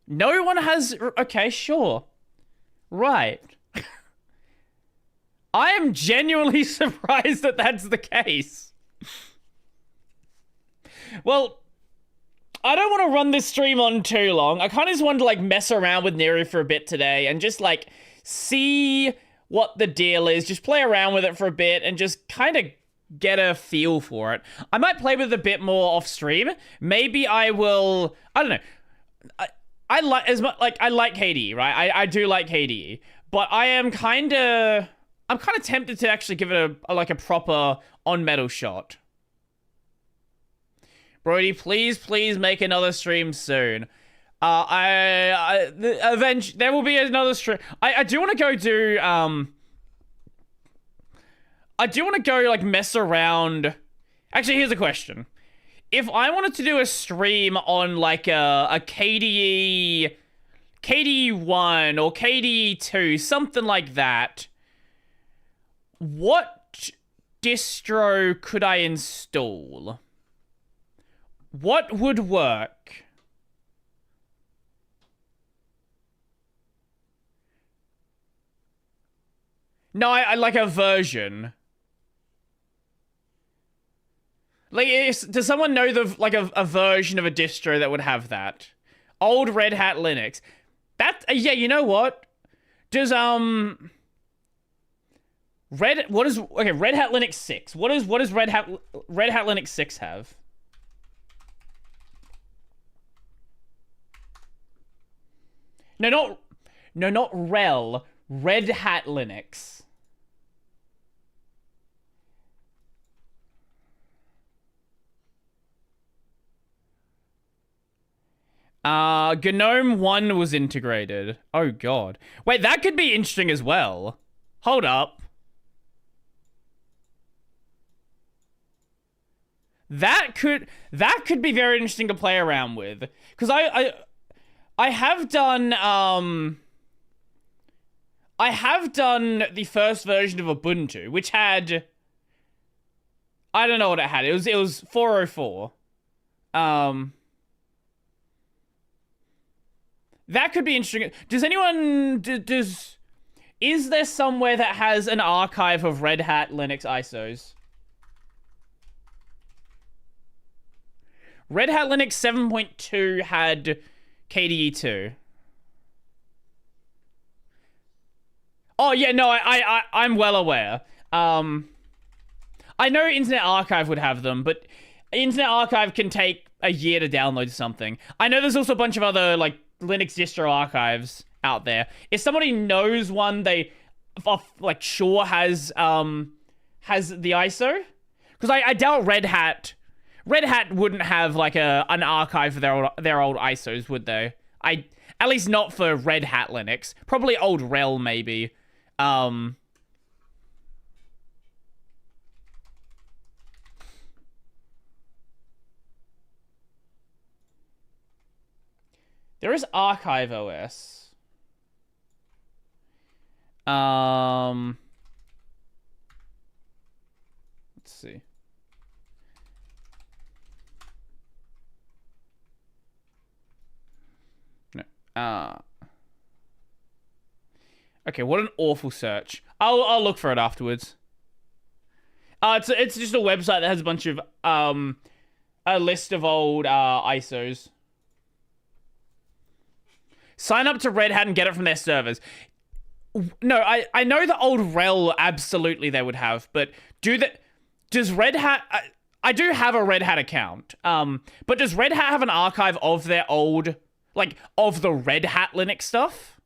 No one has... Okay, sure. Right. I am genuinely surprised that that's the case. Well, I don't want to run this stream on too long. I kind of just wanted to, like, mess around with Niri for a bit today and just, like, see what the deal is. Just play around with it for a bit and just kind of get a feel for it. I might play with it a bit more off stream. Maybe I will... I don't know. I like as much... Like, I like KDE, right? I do like KDE. But I am kind of... I'm kind of tempted to actually give it a proper on-metal shot. Brodie, please make another stream soon. Eventually, there will be another stream. I do want to go do, I do want to go, like, mess around. Actually, here's a question. If I wanted to do a stream on, like, a KDE 1 or KDE 2, something like that, what distro could I install? What would work? No, I like a version. Like, does someone know a version of a distro that would have that? Old Red Hat Linux. That, yeah, you know what? Does, Red Hat Linux 6. What does Red Hat Linux 6 have? No, not RHEL. Red Hat Linux. GNOME 1 was integrated. Oh, God. Wait, that could be interesting as well. Hold up. That could be very interesting to play around with. Because I have done the first version of Ubuntu, which had, I don't know what it had. It was 404. That could be interesting. Does anyone is there somewhere that has an archive of Red Hat Linux ISOs? Red Hat Linux 7.2 had KDE 2. Oh, yeah, no, I'm well aware. I know Internet Archive would have them, but Internet Archive can take a year to download something. I know there's also a bunch of other, like, Linux distro archives out there. If somebody knows one they, like, sure has the ISO, because I doubt Red Hat wouldn't have, like, an archive for their old ISOs, would they? At least not for Red Hat Linux. Probably old RHEL, maybe. There is Archive OS. Let's see. No. Okay, what an awful search. I'll look for it afterwards. It's just a website that has a bunch of a list of old ISOs. Sign up to Red Hat and get it from their servers. No, I know the old RHEL absolutely they would have, but does Red Hat... I do have a Red Hat account, but does Red Hat have an archive of their old, like, of the Red Hat Linux stuff?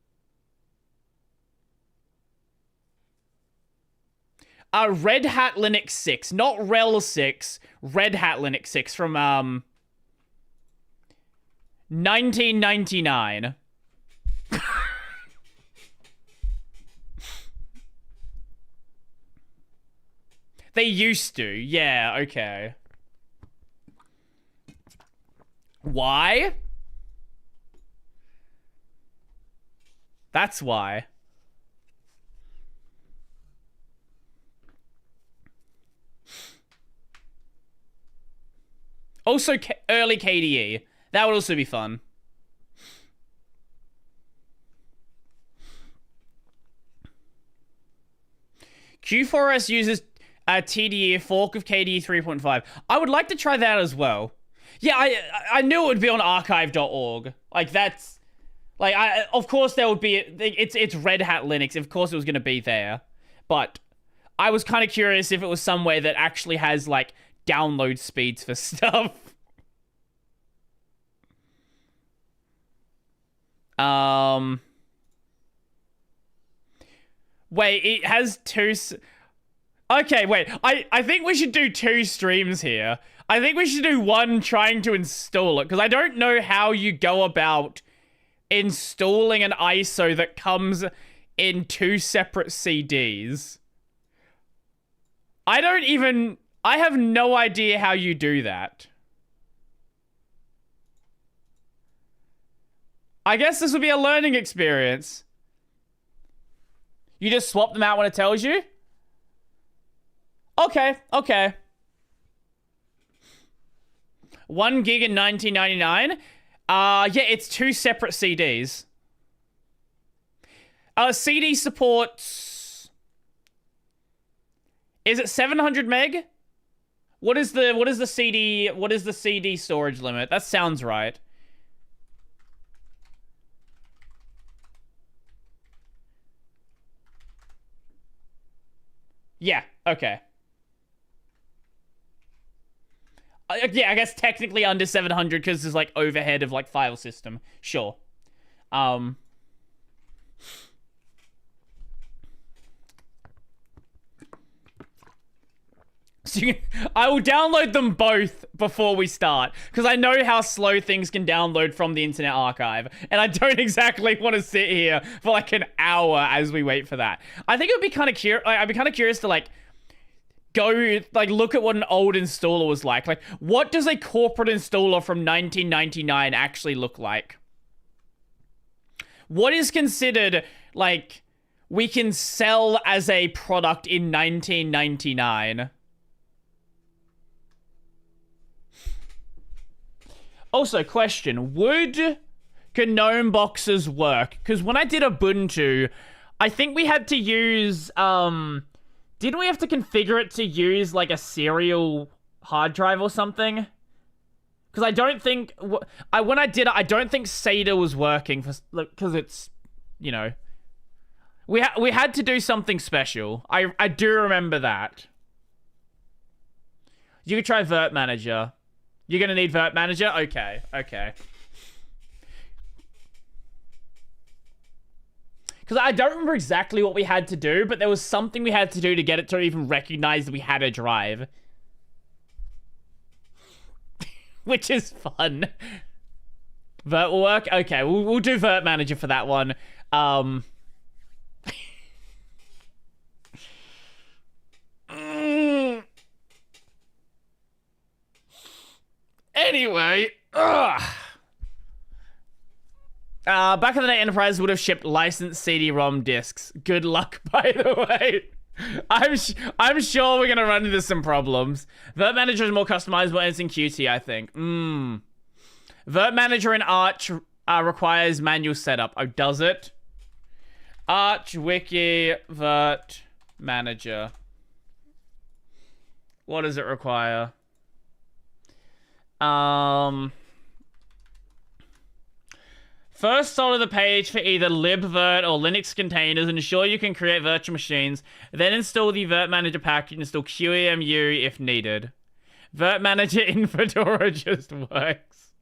Red Hat Linux 6, not RHEL 6, Red Hat Linux 6 from 1999. They used to. Yeah, okay. Why? That's why. Also, early KDE. That would also be fun. Q4S uses a TDE, a fork of KDE 3.5. I would like to try that as well. Yeah, I knew it would be on archive.org. Like, that's... Like, of course there would be... It's Red Hat Linux. Of course it was going to be there. But I was kind of curious if it was somewhere that actually has, like, download speeds for stuff. Wait, it has two... Okay, wait. I think we should do 2 streams here. I think we should do one trying to install it, because I don't know how you go about installing an ISO that comes in 2 separate CDs. I have no idea how you do that. I guess this would be a learning experience. You just swap them out when it tells you? Okay. 1 gig in 1999. Yeah, it's 2 separate CDs. CD supports... Is it 700 meg? What is the CD storage limit? That sounds right. Yeah, okay. Yeah, I guess technically under 700 because there's like overhead of like file system. Sure. So I will download them both before we start because I know how slow things can download from the Internet Archive, and I don't exactly want to sit here for like an hour as we wait for that. I think it would be kind of curious. I'd be kind of curious to like go like look at what an old installer was like. Like, what does a corporate installer from 1999 actually look like? What is considered like we can sell as a product in 1999? Also, question, would GNOME boxes work? Because when I did Ubuntu, I think we had to use, didn't we have to configure it to use, like, a serial hard drive or something? Because I don't think, when I did it, I don't think SATA was working, because it's, you know, we had to do something special. I do remember that. You could try Vert Manager. You're going to need Vert Manager? Okay. Because I don't remember exactly what we had to do, but there was something we had to do to get it to even recognize that we had a drive. Which is fun. Vert will work? Okay, we'll do Vert Manager for that one. Anyway, Back in the day, Enterprise would have shipped licensed CD-ROM discs. Good luck, by the way. I'm sure we're gonna run into some problems. Vert Manager is more customizable and it's in Qt, I think. Vert Manager in Arch requires manual setup. Oh, does it? Arch Wiki Vert Manager. What does it require? First solder the page for either libvirt or Linux containers. Ensure you can create virtual machines. Then install the Vert Manager package and install QEMU if needed. Vert Manager in Fedora just works.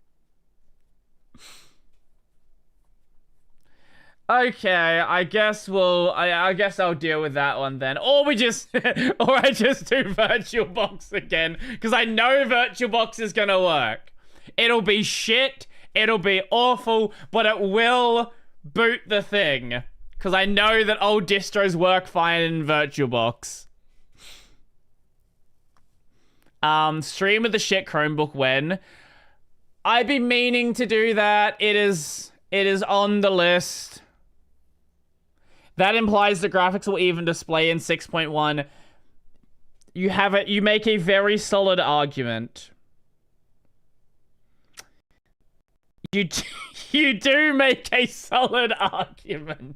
Okay, I guess I guess I'll deal with that one then. Or I just do VirtualBox again. Because I know VirtualBox is gonna work. It'll be shit. It'll be awful, but it will boot the thing. Because I know that old distros work fine in VirtualBox. Stream with the shit Chromebook when? I've been meaning to do that. It is on the list. That implies the graphics will even display in 6.1. You make a very solid argument. You do make a solid argument.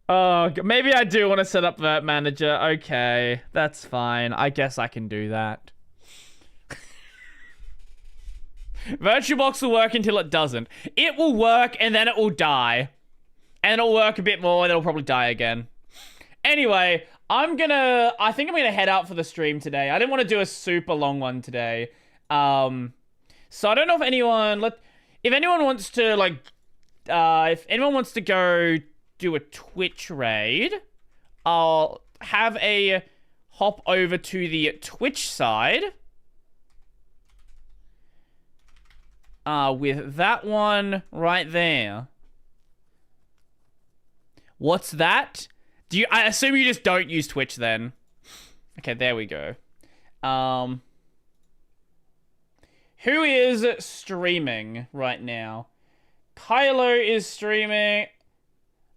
Oh, maybe I do want to set up Vert Manager. Okay, that's fine. I guess I can do that. VirtualBox will work until it doesn't. It will work and then it will die. And it'll work a bit more and it'll probably die again. Anyway, I think I'm gonna head out for the stream today. I didn't want to do a super long one today. So I don't know if anyone wants to if anyone wants to go do a Twitch raid, I'll have a hop over to the Twitch side. With that one right there. What's that? I assume you just don't use Twitch then. Okay, there we go. Who is streaming right now? Kylo is streaming.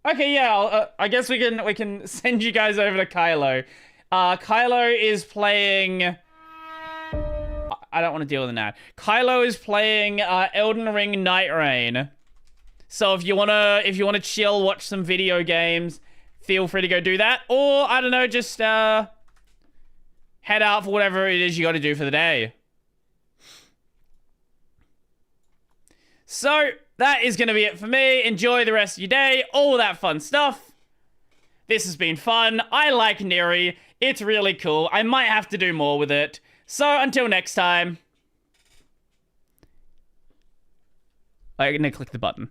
Okay, yeah, I guess we can send you guys over to Kylo. Kylo is playing... I don't want to deal with it now. Kylo is playing Elden Ring Night Rain. So if you wanna chill, watch some video games, feel free to go do that. Or I don't know, just head out for whatever it is you got to do for the day. So that is gonna be it for me. Enjoy the rest of your day, all that fun stuff. This has been fun. I like Niri. It's really cool. I might have to do more with it. So until next time. I'm gonna click the button.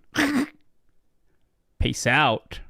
Peace out.